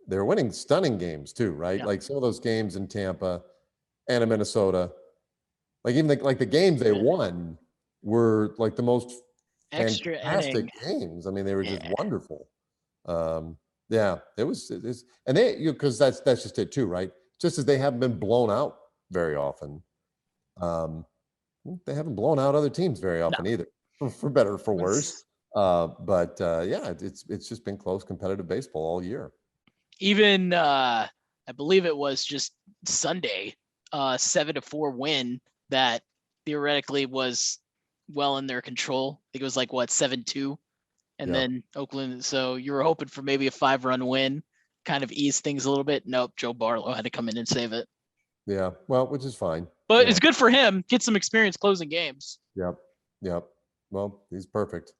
winning stunning games too, right? Yeah. Like some of those games in Tampa and in Minnesota, like even like the games they won were like the most extra fantastic games. I mean, they were just wonderful. Yeah, it was, and they, because that's just it too, right? Just as they haven't been blown out very often, they haven't blown out other teams very often either, for better or for worse. But yeah, it's just been close, competitive baseball all year. Even I believe it was just Sunday, 7-4 win that theoretically was well in their control. I think it was like 7-2, and then Oakland. So you were hoping for maybe a 5-run win, kind of ease things a little bit. Nope, Joe Barlow had to come in and save it. Yeah, well, which is fine. But it's good for him. Get some experience closing games. Yep. Well, he's perfect.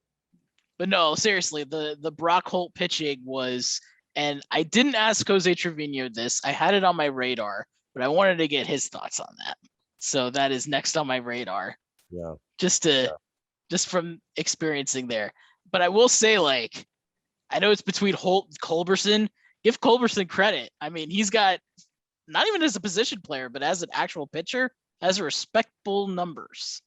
But no, seriously, the Brock Holt pitching was. And I didn't ask Jose Trevino this. I had it on my radar, but I wanted to get his thoughts on that. So that is next on my radar. Yeah. Just from experiencing there. But I will say, like, I know it's between Holt and Culberson. Give Culberson credit. I mean, he's got, not even as a position player, but as an actual pitcher, has respectable numbers.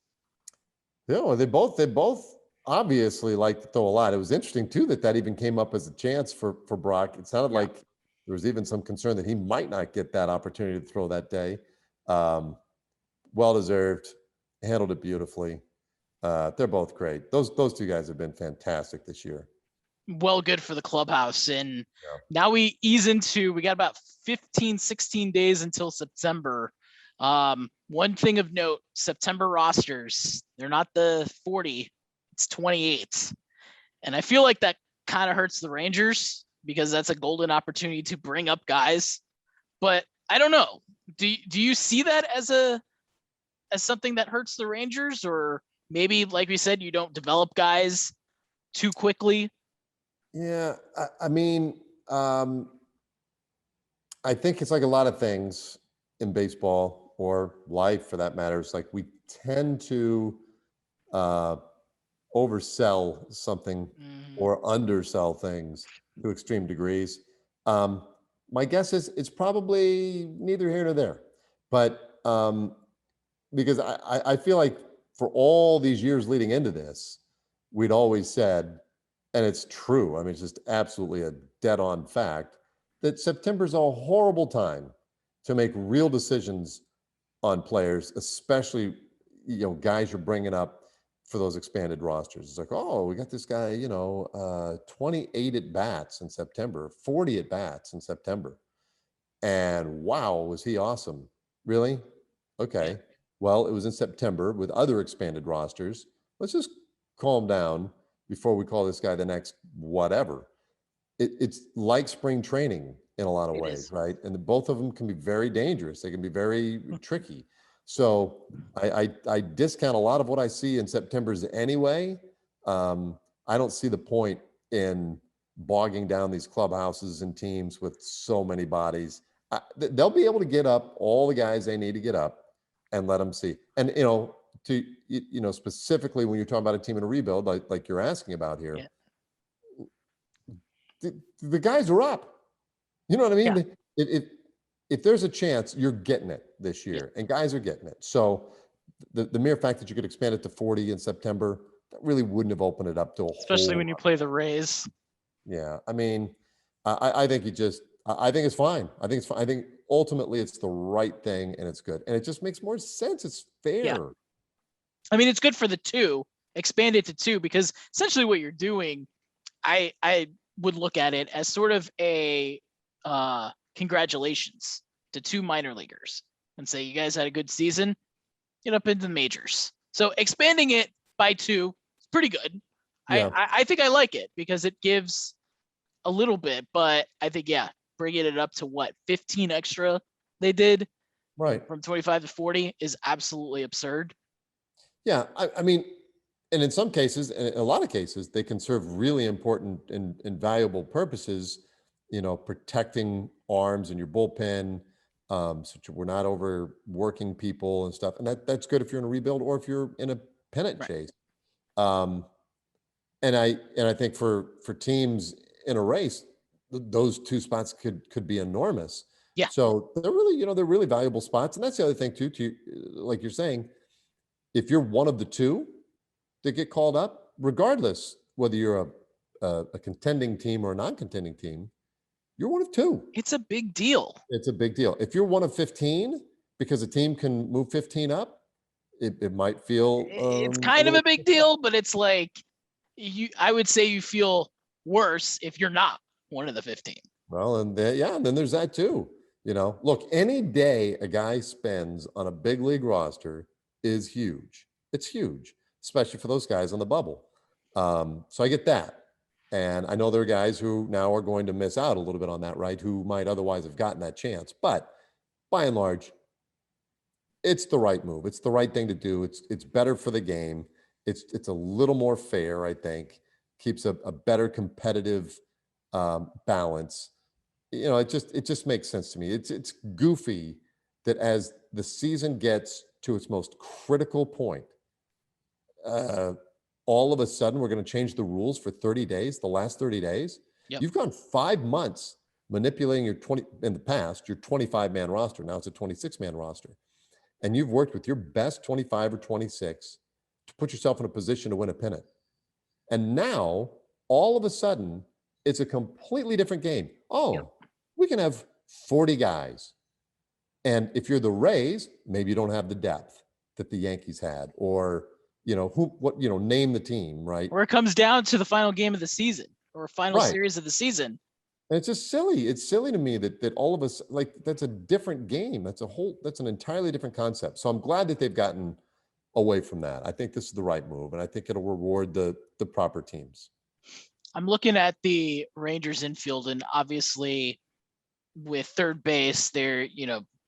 Yeah, well, they both obviously like to throw a lot. It was interesting too that even came up as a chance for Brock. It sounded like there was even some concern that he might not get that opportunity to throw that day. Well deserved, handled it beautifully. They're both great. Those 2 guys have been fantastic this year. Well, good for the clubhouse. And now we got about 15, 16 days until September. One thing of note, September rosters, they're not the 40, it's 28. And I feel like that kind of hurts the Rangers because that's a golden opportunity to bring up guys. But I don't know. Do you see that as something that hurts the Rangers, or maybe, like we said, you don't develop guys too quickly? Yeah, I mean, I think it's like a lot of things in baseball or life for that matter. It's like we tend to oversell something or undersell things to extreme degrees. My guess is it's probably neither here nor there, but because I feel like for all these years leading into this, we'd always said, and it's true. I mean, it's just absolutely a dead-on fact that September's a horrible time to make real decisions on players, especially guys you're bringing up for those expanded rosters. It's like, oh, we got this guy, 28 at bats in September, 40 at bats in September, and wow, was he awesome? Really? Okay. Yeah. Well, it was in September with other expanded rosters. Let's just calm down before we call this guy the next whatever. It's like spring training in a lot of ways, right? And both of them can be very dangerous. They can be very tricky. So I discount a lot of what I see in September's anyway. I don't see the point in bogging down these clubhouses and teams with so many bodies. They'll be able to get up all the guys they need to get up and let them see. And specifically when you're talking about a team in a rebuild, like you're asking about here, the guys are up. You know what I mean? Yeah. If there's a chance, you're getting it this year, and guys are getting it. So the mere fact that you could expand it to 40 in September, that really wouldn't have opened it up to especially when you play the Rays. Yeah, I mean, I think I think it's fine. I think it's fine. I think ultimately it's the right thing and it's good, and it just makes more sense. It's fair. Yeah. I mean, it's good for the two. Expand it to two, because essentially what you're doing, I would look at it as sort of a congratulations to two minor leaguers and say, you guys had a good season, get up into the majors. So expanding it by two is pretty good. Yeah. I think I like it because it gives a little bit, but I think, bringing it up to 15 extra they did, right, from 25 to 40 is absolutely absurd. Yeah, I mean, and in some cases, in a lot of cases, they can serve really important and valuable purposes, protecting arms in your bullpen, so we're not overworking people and stuff. And that's good if you're in a rebuild or if you're in a pennant chase. And I think for teams in a race, those two spots could be enormous. Yeah. So they're really, they're really valuable spots. And that's the other thing too, like you're saying, if you're one of the two that get called up, regardless whether you're a contending team or a non-contending team, you're one of two. It's a big deal. It's a big deal. If you're one of 15, because a team can move 15 up, it might feel it's kind of a big deal, but it's like I would say you feel worse if you're not one of the 15. Well, and then there's that too. Look, any day a guy spends on a big league roster is huge. It's huge, especially for those guys on the bubble. So I get that. And I know there are guys who now are going to miss out a little bit on that, right? Who might otherwise have gotten that chance. But by and large, it's the right move. It's the right thing to do. It's better for the game. It's a little more fair, I think. Keeps a better competitive balance. It just makes sense to me. It's goofy that as the season gets to its most critical point, all of a sudden we're going to change the rules for 30 days, the last 30 days. Yep. You've gone 5 months manipulating your 25-man roster. Now it's a 26-man roster. And you've worked with your best 25 or 26 to put yourself in a position to win a pennant. And now, all of a sudden, it's a completely different game. We can have 40 guys. And if you're the Rays, maybe you don't have the depth that the Yankees had, or name the team, right? Or it comes down to the final game of the season or final series of the season. And it's just silly. It's silly to me that all of us, like, that's a different game. That's an entirely different concept. So I'm glad that they've gotten away from that. I think this is the right move, and I think it'll reward the proper teams. I'm looking at the Rangers infield, and obviously with third base, there,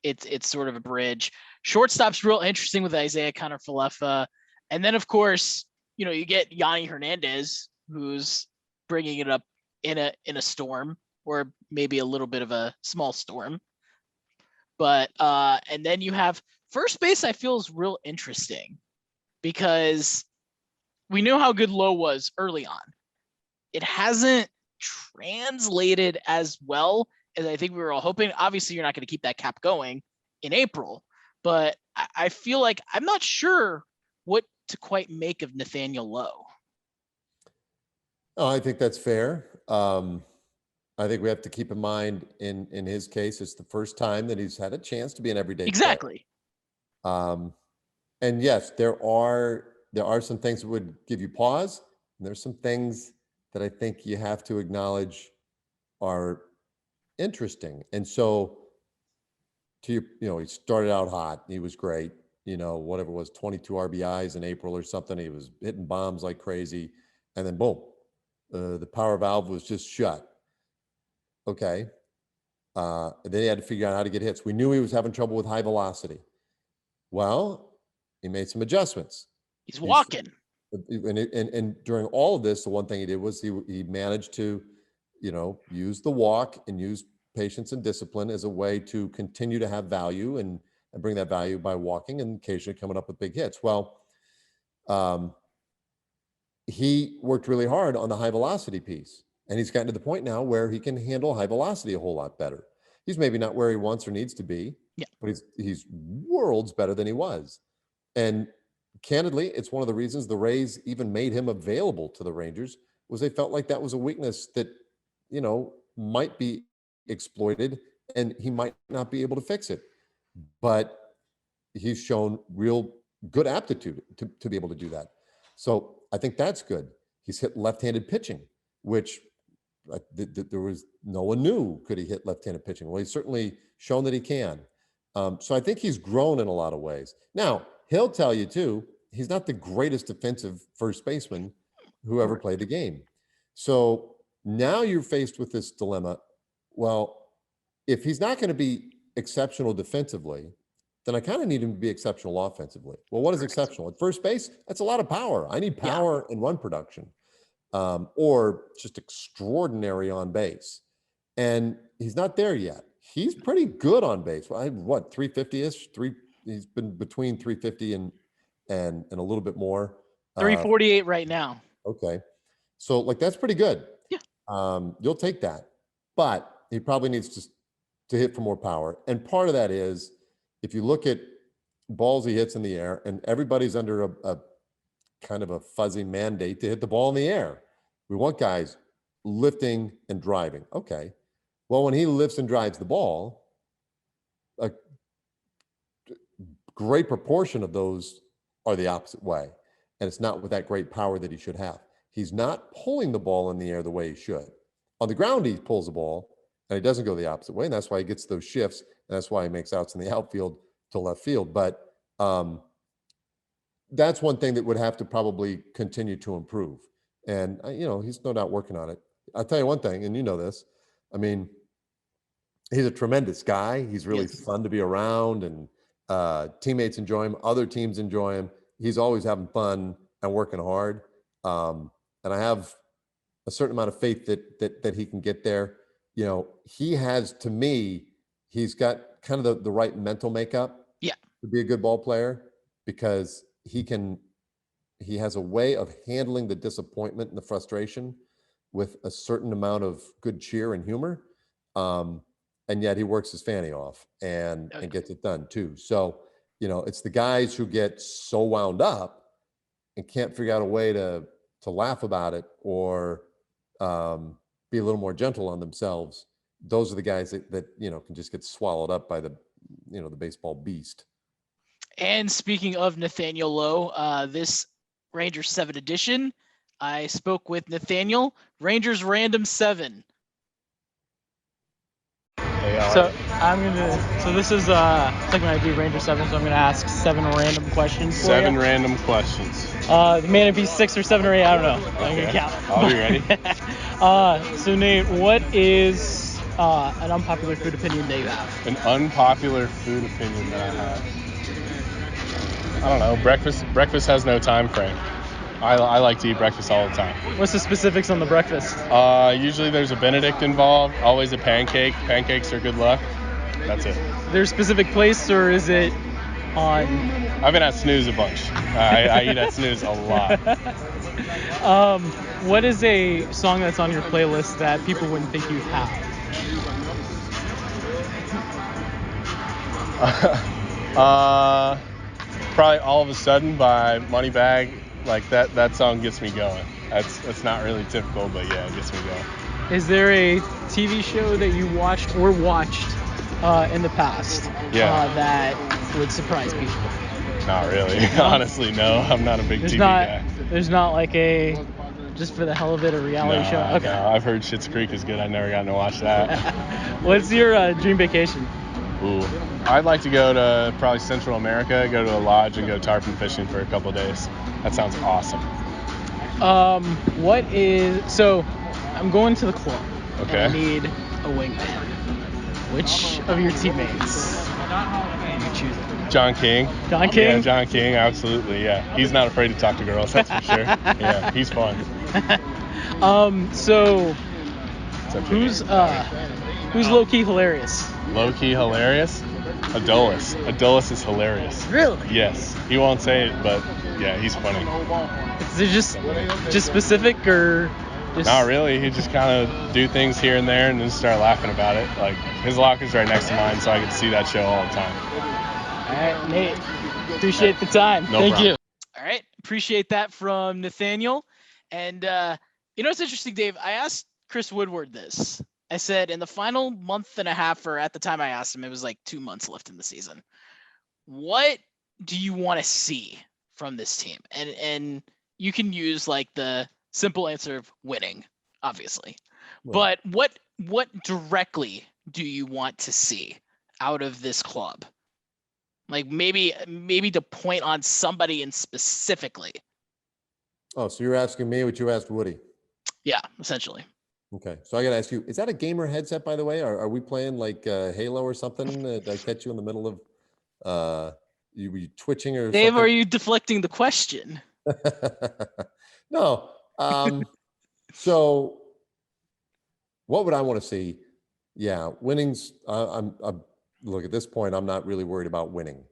it's sort of a bridge. Shortstop's real interesting with Isaiah Kiner-Falefa. And then, of course, you get Yanni Hernandez, who's bringing it up in a storm, or maybe a little bit of a small storm. But and then you have first base. I feel is real interesting because we knew how good Lowe was early on. It hasn't translated as well as I think we were all hoping. Obviously, you're not going to keep that cap going in April, but I feel like I'm not sure what to quite make of Nathaniel Lowe. Oh, I think that's fair. I think we have to keep in mind in his case, it's the first time that he's had a chance to be an everyday Exactly. player. And yes, there are some things that would give you pause, and there's some things that I think you have to acknowledge are interesting. And so, he started out hot. He was great. Whatever it was, 22 RBIs in April or something. He was hitting bombs like crazy, and then boom, the power valve was just shut. Okay. Then he had to figure out how to get hits. We knew he was having trouble with high velocity. Well, he made some adjustments. He's walking. And during all of this, the one thing he did was he managed to, use the walk and use patience and discipline as a way to continue to have value and bring that value by walking and occasionally coming up with big hits. Well, he worked really hard on the high velocity piece, and he's gotten to the point now where he can handle high velocity a whole lot better. He's maybe not where he wants or needs to be, but he's worlds better than he was. And candidly, it's one of the reasons the Rays even made him available to the Rangers, was they felt like that was a weakness that, might be exploited and he might not be able to fix it. But he's shown real good aptitude to be able to do that. So I think that's good. He's hit left-handed pitching, which there was no one knew could he hit left-handed pitching. Well, he's certainly shown that he can. So I think he's grown in a lot of ways. Now, he'll tell you too, he's not the greatest defensive first baseman who ever played the game. So now you're faced with this dilemma. Well, if he's not going to be exceptional defensively, then I kind of need him to be exceptional offensively. Well, what is exceptional? At first base, that's a lot of power. I need power and run production, or just extraordinary on base. And he's not there yet. He's pretty good on base. What, 350-ish? He's been between 350 and a little bit more. 348 right now. Okay. So that's pretty good. Yeah. You'll take that. But he probably needs to hit for more power. And part of that is, if you look at balls he hits in the air, and everybody's under a kind of a fuzzy mandate to hit the ball in the air. We want guys lifting and driving. Okay. Well, when he lifts and drives the ball, a great proportion of those are the opposite way. And it's not with that great power that he should have. He's not pulling the ball in the air the way he should. On the ground, he pulls the ball, and he doesn't go the opposite way. And that's why he gets those shifts. And that's why he makes outs in the outfield to left field. But that's one thing that would have to probably continue to improve. And, he's no doubt working on it. I'll tell you one thing, and you know this. I mean, he's a tremendous guy. He's really fun to be around, and teammates enjoy him. Other teams enjoy him. He's always having fun and working hard. And I have a certain amount of faith that he can get there. He has, to me, he's got kind of the right mental makeup to be a good ball player, because he has a way of handling the disappointment and the frustration with a certain amount of good cheer and humor. And yet he works his fanny off and gets it done too. So, it's the guys who get so wound up and can't figure out a way to laugh about it, or be a little more gentle on themselves. Those are the guys that can just get swallowed up by the baseball beast. And speaking of Nathaniel Lowe, this Rangers 7 edition, I spoke with Nathaniel, Rangers Random 7. So this is it's like when I do Ranger 7, so I'm gonna ask 7 random questions for you. 7 random questions. The man, if he's 6 or 7 or 8, I don't know. I'm Okay. gonna count. I'll be ready. So Nate, what is an unpopular food opinion that you have? An unpopular food opinion that I have. I don't know. Breakfast has no time frame. I like to eat breakfast all the time. What's the specifics on the breakfast? Usually there's a Benedict involved. Always a pancake. Pancakes are good luck. That's it. There's a specific place, or is it on? I've been at Snooze a bunch. I eat at Snooze a lot. What is a song that's on your playlist that people wouldn't think you have? Probably All of a Sudden by Moneybagg. Like that song gets me going. That's not really typical, but yeah, it gets me going. Is there a TV show that you watched in the past that would surprise people? Not really. Honestly, no. I'm not a big TV guy. There's not like a, just for the hell of it, a reality show? Okay. No, I've heard Schitt's Creek is good. I've never gotten to watch that. What's your dream vacation? Ooh. I'd like to go to probably Central America, go to a lodge and go tarpon fishing for a couple of days. That sounds awesome. So I'm going to the club. Okay. And I need a wingman. Which of your teammates are you choosing? John King. John King? Yeah, John King, absolutely, yeah. He's not afraid to talk to girls, that's for sure. Yeah, he's fun. So who's low-key hilarious? Low-key hilarious? Adolis. Adolis is hilarious. Really? Yes. He won't say it, but yeah, he's funny. Is it just specific, or just... Not really. He just kind of do things here and there and then start laughing about it. Like, his locker's right next to mine, so I get to see that show all the time. All right, Nate. Appreciate the time. Thank you. All right. Appreciate that from Nathaniel. And it's interesting, Dave. I asked Chris Woodward this. I said in the final month and a half, or at the time I asked him, it was like 2 months left in the season. What do you want to see from this team? And you can use like the simple answer of winning, obviously. Right. But what directly do you want to see out of this club? Like maybe to point on somebody in specifically. Oh, so you're asking me what you asked Woody? Yeah, essentially. Okay, so I got to ask you, is that a gamer headset, by the way? Are we playing like Halo or something? Did I catch you in the middle of you twitching or Dave, something? are you deflecting the question? No. So what would I want to see? Yeah, winnings. I'm look, at this point, I'm not really worried about winning.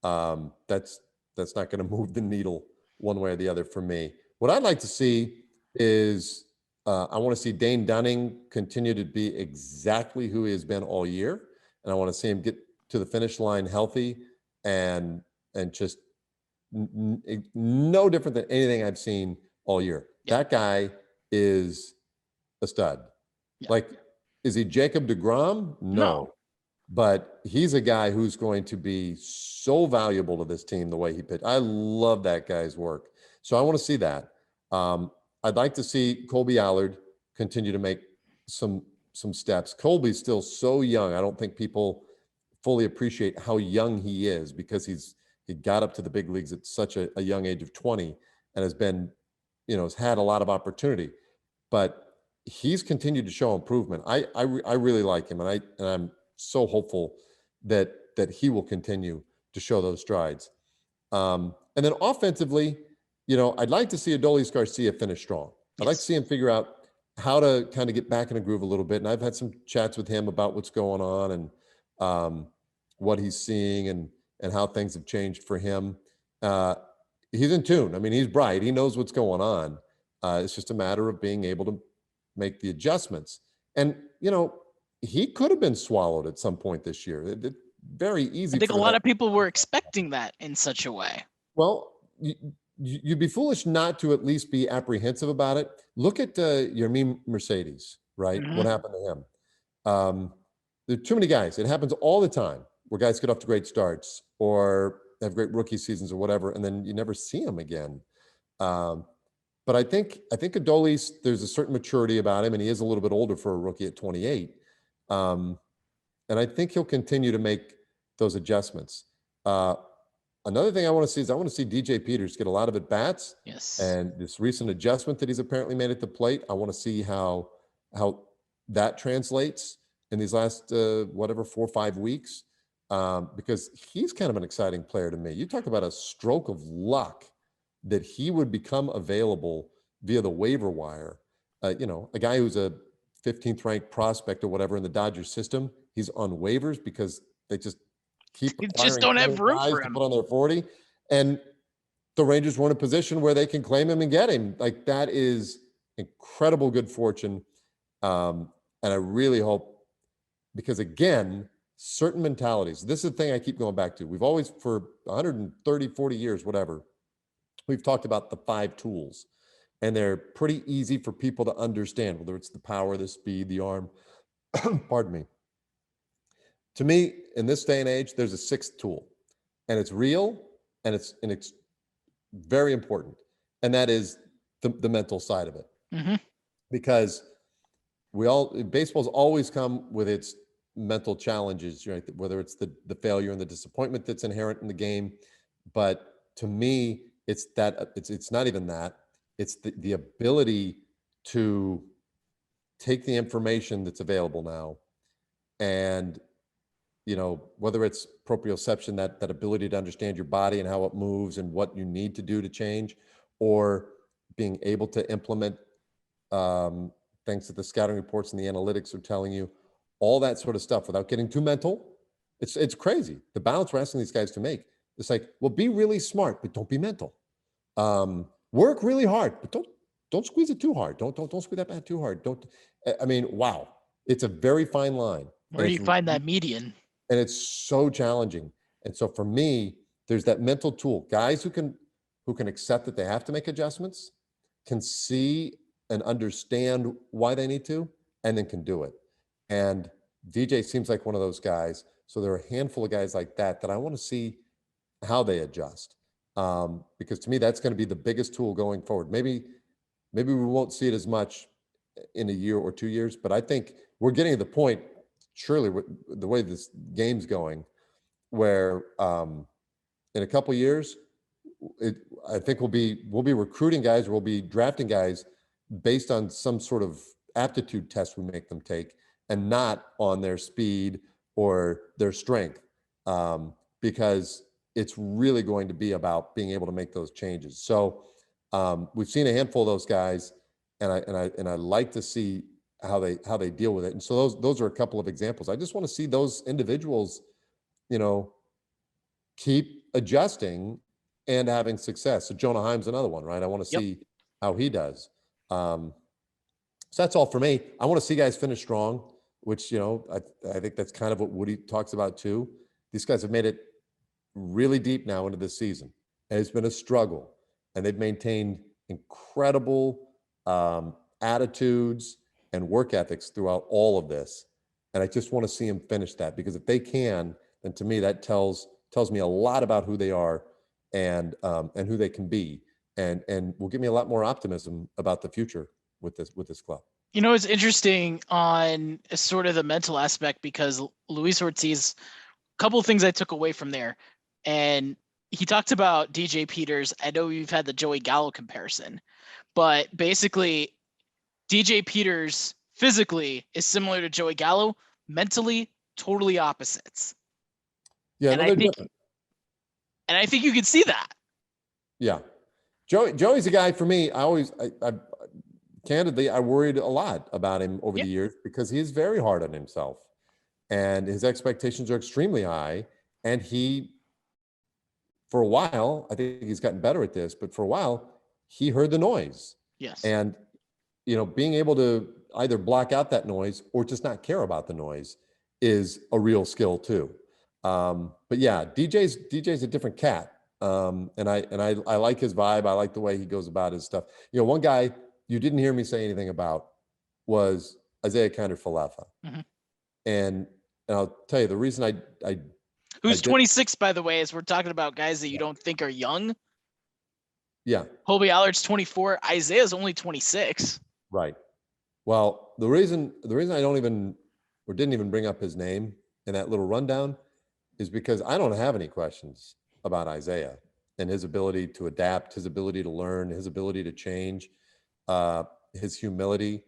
That's not going to move the needle one way or the other for me. What I'd like to see is I want to see Dane Dunning continue to be exactly who he has been all year, and I want to see him get to the finish line healthy and just no different than anything I've seen all year. Yeah. That guy is a stud. Yeah. Like, is he Jacob deGrom? No. But he's a guy who's going to be so valuable to this team the way he pitched. I love that guy's work. So I want to see that. I'd like to see Colby Allard continue to make some steps. Colby's still so young. I don't think people fully appreciate how young he is because he got up to the big leagues at such a young age of 20 and has been, has had a lot of opportunity. But he's continued to show improvement. I really like him, and I'm so hopeful that he will continue to show those strides. And then offensively, I'd like to see Adolis Garcia finish strong. I'd like to see him figure out how to kind of get back in a groove a little bit. And I've had some chats with him about what's going on and what he's seeing and how things have changed for him. He's in tune. I mean, he's bright. He knows what's going on. It's just a matter of being able to make the adjustments. And, he could have been swallowed at some point this year. It's very easy. I think a lot of people were expecting that in such a way. Well, you'd be foolish not to at least be apprehensive about it. Look at Yermin Mercedes, right? Mm-hmm. What happened to him? There are too many guys. It happens all the time where guys get off to great starts or have great rookie seasons or whatever, and then you never see them again. But I think Adolis, there's a certain maturity about him, and he is a little bit older for a rookie at 28. And And I think he'll continue to make those adjustments. Another thing I want to see is I want to see DJ Peters get a lot of at-bats. Yes. And this recent adjustment that he's apparently made at the plate, I want to see how that translates in these last, 4 or 5 weeks. Because he's kind of an exciting player to me. You talk about a stroke of luck that he would become available via the waiver wire. A guy who's a 15th ranked prospect or whatever in the Dodgers system, he's on waivers because they just keep just don't have room guys for to him. put on their 40. And the Rangers were in a position where they can claim him and get him. Like, that is incredible good fortune. And I really hope, because again, certain mentalities, this is the thing I keep going back to. We've always, for 130, 40 years, whatever, we've talked about the 5 tools. And they're pretty easy for people to understand, whether it's the power, the speed, the arm. Pardon me. To me, in this day and age, there's a 6th tool, and it's real, and it's very important, and that is the mental side of it. Mm-hmm. Because baseball's always come with its mental challenges, right? Whether it's the failure and the disappointment that's inherent in the game, but to me, it's not even that. It's the ability to take the information that's available now, and whether it's proprioception, that ability to understand your body and how it moves and what you need to do to change, or being able to implement things that the scouting reports and the analytics are telling you, all that sort of stuff without getting too mental. It's crazy. The balance we're asking these guys to make. It's like, well, be really smart, but don't be mental. Work really hard, but don't squeeze it too hard. Don't squeeze that bat too hard. Wow. It's a very fine line. Where do you find that median? And it's so challenging. And so for me, there's that mental tool. Guys who can accept that they have to make adjustments, can see and understand why they need to, and then can do it. And DJ seems like one of those guys. So there are a handful of guys like that I want to see how they adjust. Because to me, that's going to be the biggest tool going forward. Maybe we won't see it as much in a year or 2 years, but I think we're getting to the point, surely with the way this game's going, where in a couple of years, I think we'll be recruiting guys, or we'll be drafting guys based on some sort of aptitude test we make them take, and not on their speed or their strength, because it's really going to be about being able to make those changes. So we've seen a handful of those guys, and I like to see how they deal with it. And so those are a couple of examples. I just want to see those individuals, keep adjusting and having success. So Jonah Heim's another one, right? I want to see how he does. So that's all for me. I want to see guys finish strong, which, I think that's kind of what Woody talks about too. These guys have made it really deep now into this season. And it's been a struggle, and they've maintained incredible attitudes and work ethics throughout all of this. And I just want to see them finish that, because if they can, then to me, that tells me a lot about who they are and who they can be, and will give me a lot more optimism about the future with this club. It's interesting on sort of the mental aspect, because Luis Ortiz, a couple of things I took away from there, and he talked about DJ Peters. I know you've had the Joey Gallo comparison, but basically DJ Peters physically is similar to Joey Gallo, mentally totally opposites. Yeah, and I think you can see that. Yeah, Joey's a guy for me. I candidly, I worried a lot about him over the years, because he is very hard on himself, and his expectations are extremely high. And he, for a while, I think he's gotten better at this, but for a while, he heard the noise. Yes. And, being able to either block out that noise or just not care about the noise is a real skill too. But yeah, DJ's a different cat. And I like his vibe. I like the way he goes about his stuff. One guy you didn't hear me say anything about was Isaiah Kinder-Falefa. Mm-hmm. And I'll tell you the reason who's 26, by the way, is we're talking about guys that you don't think are young. Yeah. Colby Allard's 24. Isaiah's only 26. Right. Well, the reason I don't even, or didn't even bring up his name in that little rundown is because I don't have any questions about Isaiah and his ability to adapt, his ability to learn, his ability to change, his humility,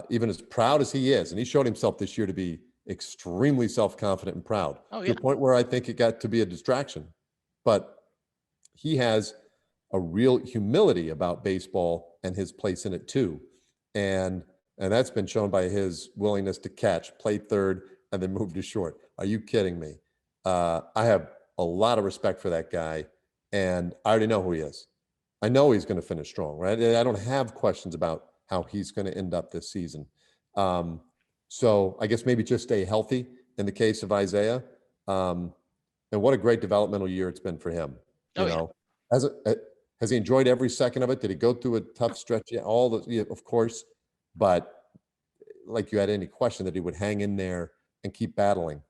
even as proud as he is. And he showed himself this year to be extremely self-confident and proud to a point where I think it got to be a distraction. But he has a real humility about baseball and his place in it too. And that's been shown by his willingness to catch, play third, and then move to short. Are you kidding me? I have a lot of respect for that guy, and I already know who he is. I know he's going to finish strong, right? I don't have questions about how he's going to end up this season. So I guess maybe just stay healthy in the case of Isaiah. And what a great developmental year it's been for him. You know, has he enjoyed every second of it? Did he go through a tough stretch? Yeah, of course. But like you had any question that he would hang in there and keep battling.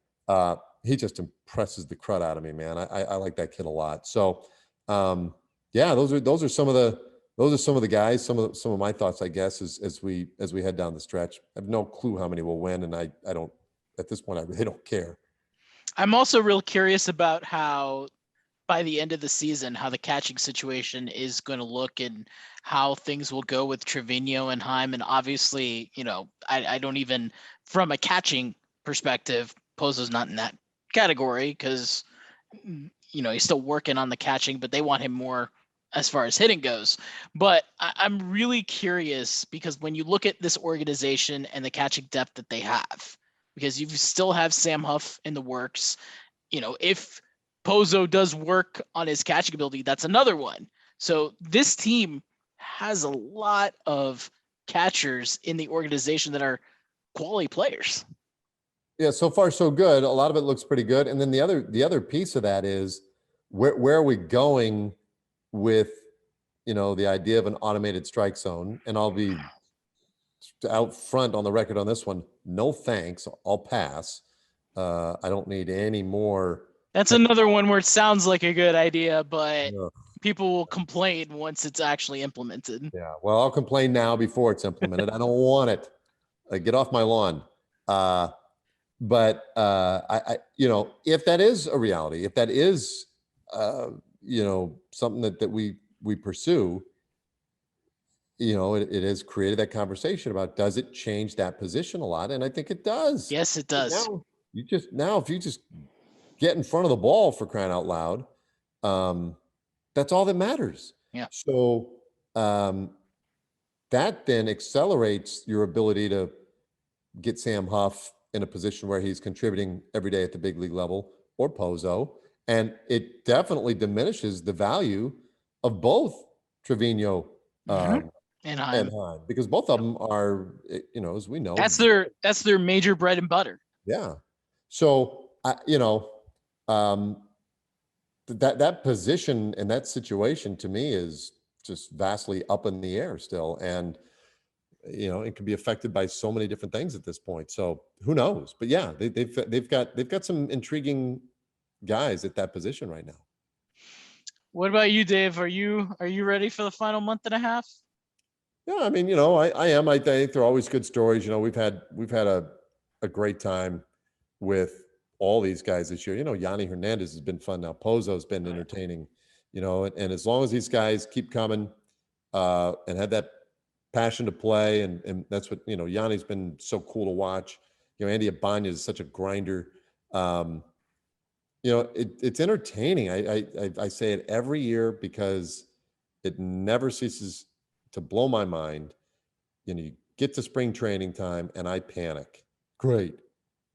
He just impresses the crud out of me, man. I like that kid a lot. So, yeah, those are some of the guys. Some of my thoughts, I guess, as we head down the stretch. I have no clue how many will win, and I don't at this point. I really don't care. I'm also real curious about how, by the end of the season, how the catching situation is going to look and how things will go with Trevino and Heim. And obviously, you know, I don't even, from a catching perspective, Pozo's not in that category because, you know, he's still working on the catching, but they want him more as far as hitting goes. But I'm really curious because when you look at this organization and the catching depth that they have, because you still have Sam Huff in the works, you know, if Pozo does work on his catching ability, that's another one. So this team has a lot of catchers in the organization that are quality players. Yeah, so far so good. A lot of it looks pretty good. And then the other piece of that is where are we going with, you know, the idea of an automated strike zone? And I'll be out front on the record on this one. No thanks. I'll pass. I don't need any more. That's another one where it sounds like a good idea, but people will complain once it's actually implemented. Yeah, well, I'll complain now before it's implemented. I don't want it. Get off my lawn. But I, you know, if that is a reality, if that is, you know, something that we pursue, you know, it has created that conversation about, does it change that position a lot? And I think it does. Yes, it does. Now, if you just get in front of the ball, for crying out loud, that's all that matters. Yeah. So that then accelerates your ability to get Sam Huff in a position where he's contributing every day at the big league level, or Pozo. And it definitely diminishes the value of both Trevino and Heim, because both of them are, you know, as we know, that's their major bread and butter. Yeah. So, you know, that position and that situation to me is just vastly up in the air still. And, you know, it can be affected by so many different things at this point. So who knows? But yeah, they've got some intriguing guys at that position right now. What about you, Dave? Are you ready for the final month and a half? Yeah, I mean, you know, I am. I think they're always good stories. You know, we've had a great time with all these guys this year. You know, Yanni Hernandez has been fun now. Pozo's been entertaining. You know, and as long as these guys keep coming and have that passion to play, and that's what, you know, Yanni's been so cool to watch. You know, Andy Abanya is such a grinder. You know, it's entertaining. I say it every year because it never ceases to blow my mind. You know, you get to spring training time and I panic. Great.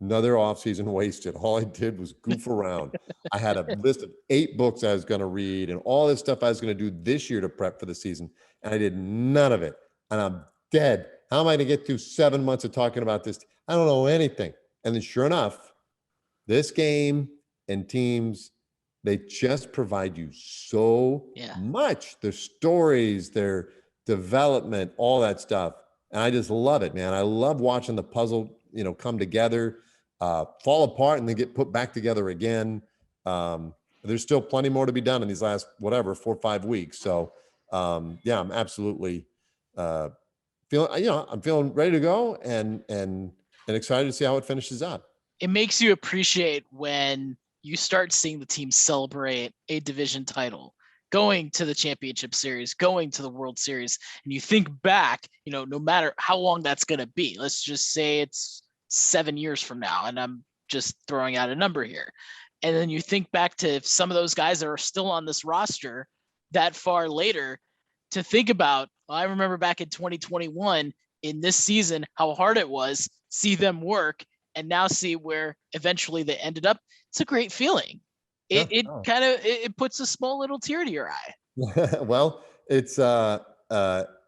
Another offseason wasted. All I did was goof around. I had a list of 8 books I was going to read and all this stuff I was going to do this year to prep for the season. And I did none of it. And I'm dead. How am I going to get through 7 months of talking about this? I don't know anything. And then sure enough, this game and teams, they just provide you so much. Their stories, their development, all that stuff. And I just love it, man. I love watching the puzzle, you know, come together, fall apart, and then get put back together again. There's still plenty more to be done in these last, 4 or 5 weeks. So, yeah, I'm absolutely feeling, you know, I'm feeling ready to go and excited to see how it finishes up. it makes you appreciate when you start seeing the team celebrate a division title, going to the championship series, going to the World Series, and you think back, no matter how long that's going to be, let's just say it's 7 years from now, and I'm just throwing out a number here. And then you think back to some of those guys that are still on this roster that far later, to think about, I remember back in 2021 in this season, how hard it was, see them work, and now see where eventually they ended up. It's a great feeling. It kind of puts a small little tear to your eye. Well, it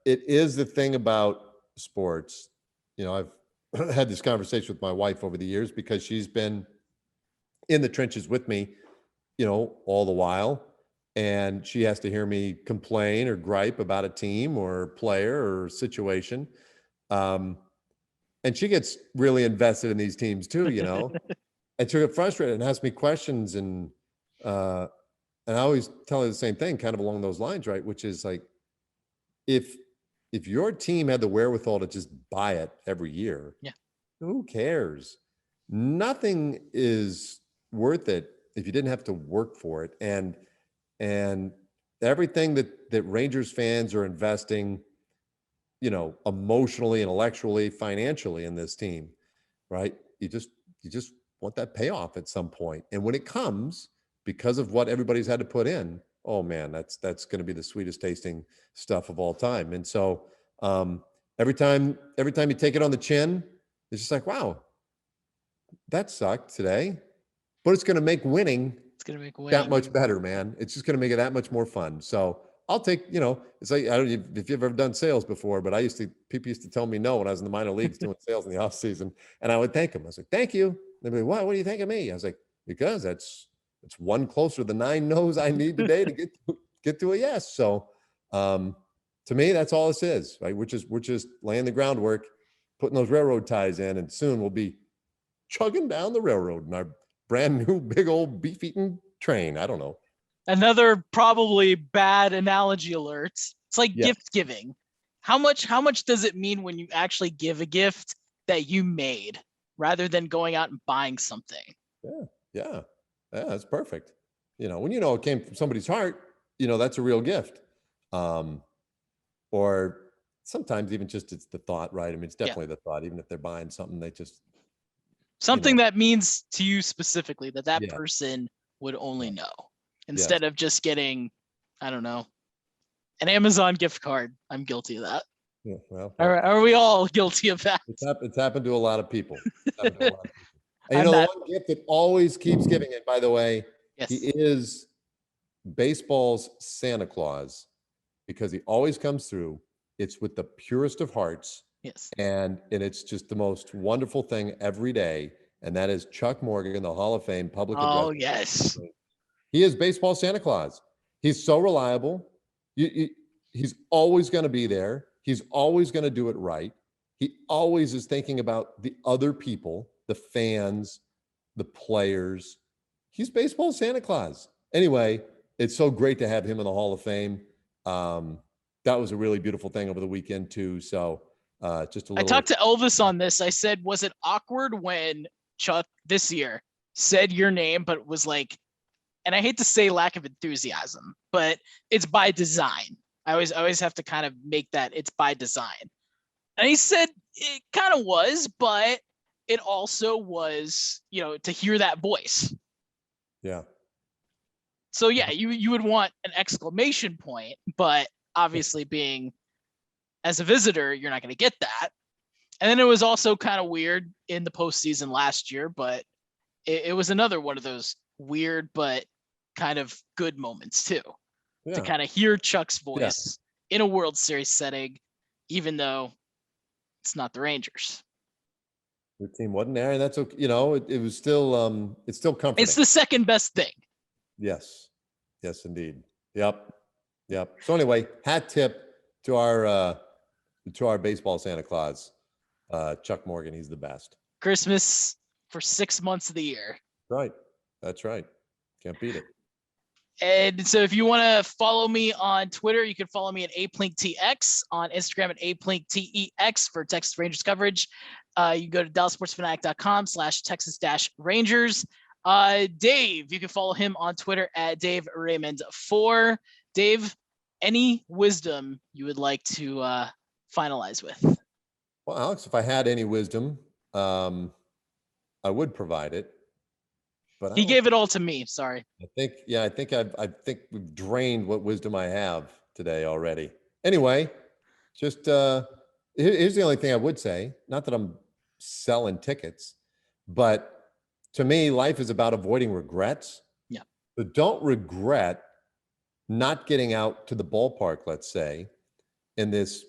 is the thing about sports. I've had this conversation with my wife over the years because she's been in the trenches with me, all the while. And she has to hear me complain or gripe about a team or player or situation. And she gets really invested in these teams too, and she'll get frustrated and ask me questions. And I always tell her the same thing, kind of along those lines, right? Which is like, if your team had the wherewithal to just buy it every year, who cares? Nothing is worth it if you didn't have to work for it. And everything that Rangers fans are investing, emotionally, intellectually, financially in this team, right? You just want that payoff at some point. And when it comes, because of what everybody's had to put in, oh man, that's going to be the sweetest tasting stuff of all time. And so every time you take it on the chin, it's just like, wow, that sucked today, but it's going to make winning that much better, man. It's just going to make it that much more fun. So I'll take, it's like, I don't know if you've ever done sales before, but people used to tell me no when I was in the minor leagues doing sales in the off season, and I would thank them. I was like, thank you. They'd be like, what do you think of me? I was like, because it's one closer to the 9 no's I need today to get to a yes. So to me, that's all this is, right? We're just laying the groundwork, putting those railroad ties in, and soon we'll be chugging down the railroad in our brand new big old beef-eating train. I don't know. Another probably bad analogy alert. It's like gift giving. How much does it mean when you actually give a gift that you made rather than going out and buying something? Yeah, that's perfect. When it came from somebody's heart, that's a real gift. Or sometimes even just it's the thought, right? I mean, it's definitely the thought. Even if they're buying something, they just something that means to you specifically that person would only know, instead of just getting, I don't know, an Amazon gift card. I'm guilty of that. Yeah, well, are we all guilty of that? It's happened to a lot of people. And the one gift that always keeps giving it, by the way, he is baseball's Santa Claus, because he always comes through. It's with the purest of hearts. Yes. And it's just the most wonderful thing every day. And that is Chuck Morgan, the Hall of Fame public address. Oh, yes. He is baseball Santa Claus. He's so reliable. He's always going to be there. He's always going to do it right. He always is thinking about the other people, the fans, the players. He's baseball Santa Claus. Anyway, it's so great to have him in the Hall of Fame. That was a really beautiful thing over the weekend too. So just a little. I talked to Elvis on this. I said, was it awkward when Chuck this year said your name, but was like, and I hate to say lack of enthusiasm, but it's by design. I always have to kind of make that it's by design. And he said it kind of was, but it also was, to hear that voice. Yeah. So yeah, you would want an exclamation point, but obviously being as a visitor, you're not going to get that. And then it was also kind of weird in the postseason last year, but it was another one of those weird but kind of good moments too, to kind of hear Chuck's voice in a World Series setting, even though it's not the Rangers. Your team wasn't there, and that's okay. It was still it's still comforting. It's the second best thing. Yes, indeed. Yep. So anyway, hat tip to our baseball Santa Claus, Chuck Morgan. He's the best. Christmas for 6 months of the year. Right. That's right. Can't beat it. And so if you want to follow me on Twitter, you can follow me at APlinkTX, on Instagram at APlinkTEX for Texas Rangers coverage. You can go to DallasSportsFanatic.com/Texas-Rangers. Dave, you can follow him on Twitter at Dave Raymond4. Dave, any wisdom you would like to finalize with? Well, Alex, if I had any wisdom, I would provide it. But He gave it all to me. Sorry. I think we've drained what wisdom I have today already. Anyway, just here's the only thing I would say. Not that I'm selling tickets, but to me, life is about avoiding regrets. Yeah. But don't regret not getting out to the ballpark, let's say, in this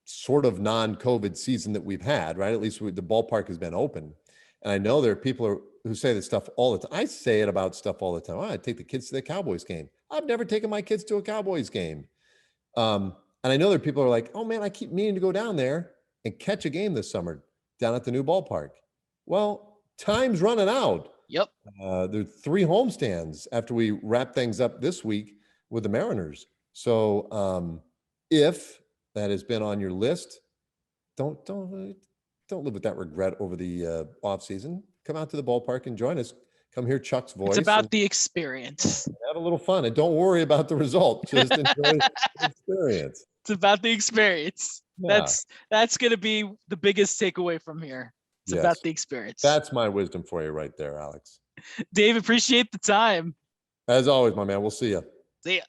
sort of non-COVID season that we've had, right? At least the ballpark has been open. And I know there are people who say this stuff all the time. I say it about stuff all the time. I take the kids to the Cowboys game. I've never taken my kids to a Cowboys game. And I know there are people who are like, oh man, I keep meaning to go down there and catch a game this summer down at the new ballpark. Well, time's running out. Yep. There are 3 homestands after we wrap things up this week with the Mariners. So if that has been on your list, don't live with that regret over the off season. Come out to the ballpark and join us. Come hear Chuck's voice. It's about the experience. Have a little fun and don't worry about the result. Just enjoy the experience. It's about the experience. Yeah. That's going to be the biggest takeaway from here. It's Yes. about the experience. That's my wisdom for you right there, Alex. Dave, appreciate the time. As always, my man. We'll see you. See ya.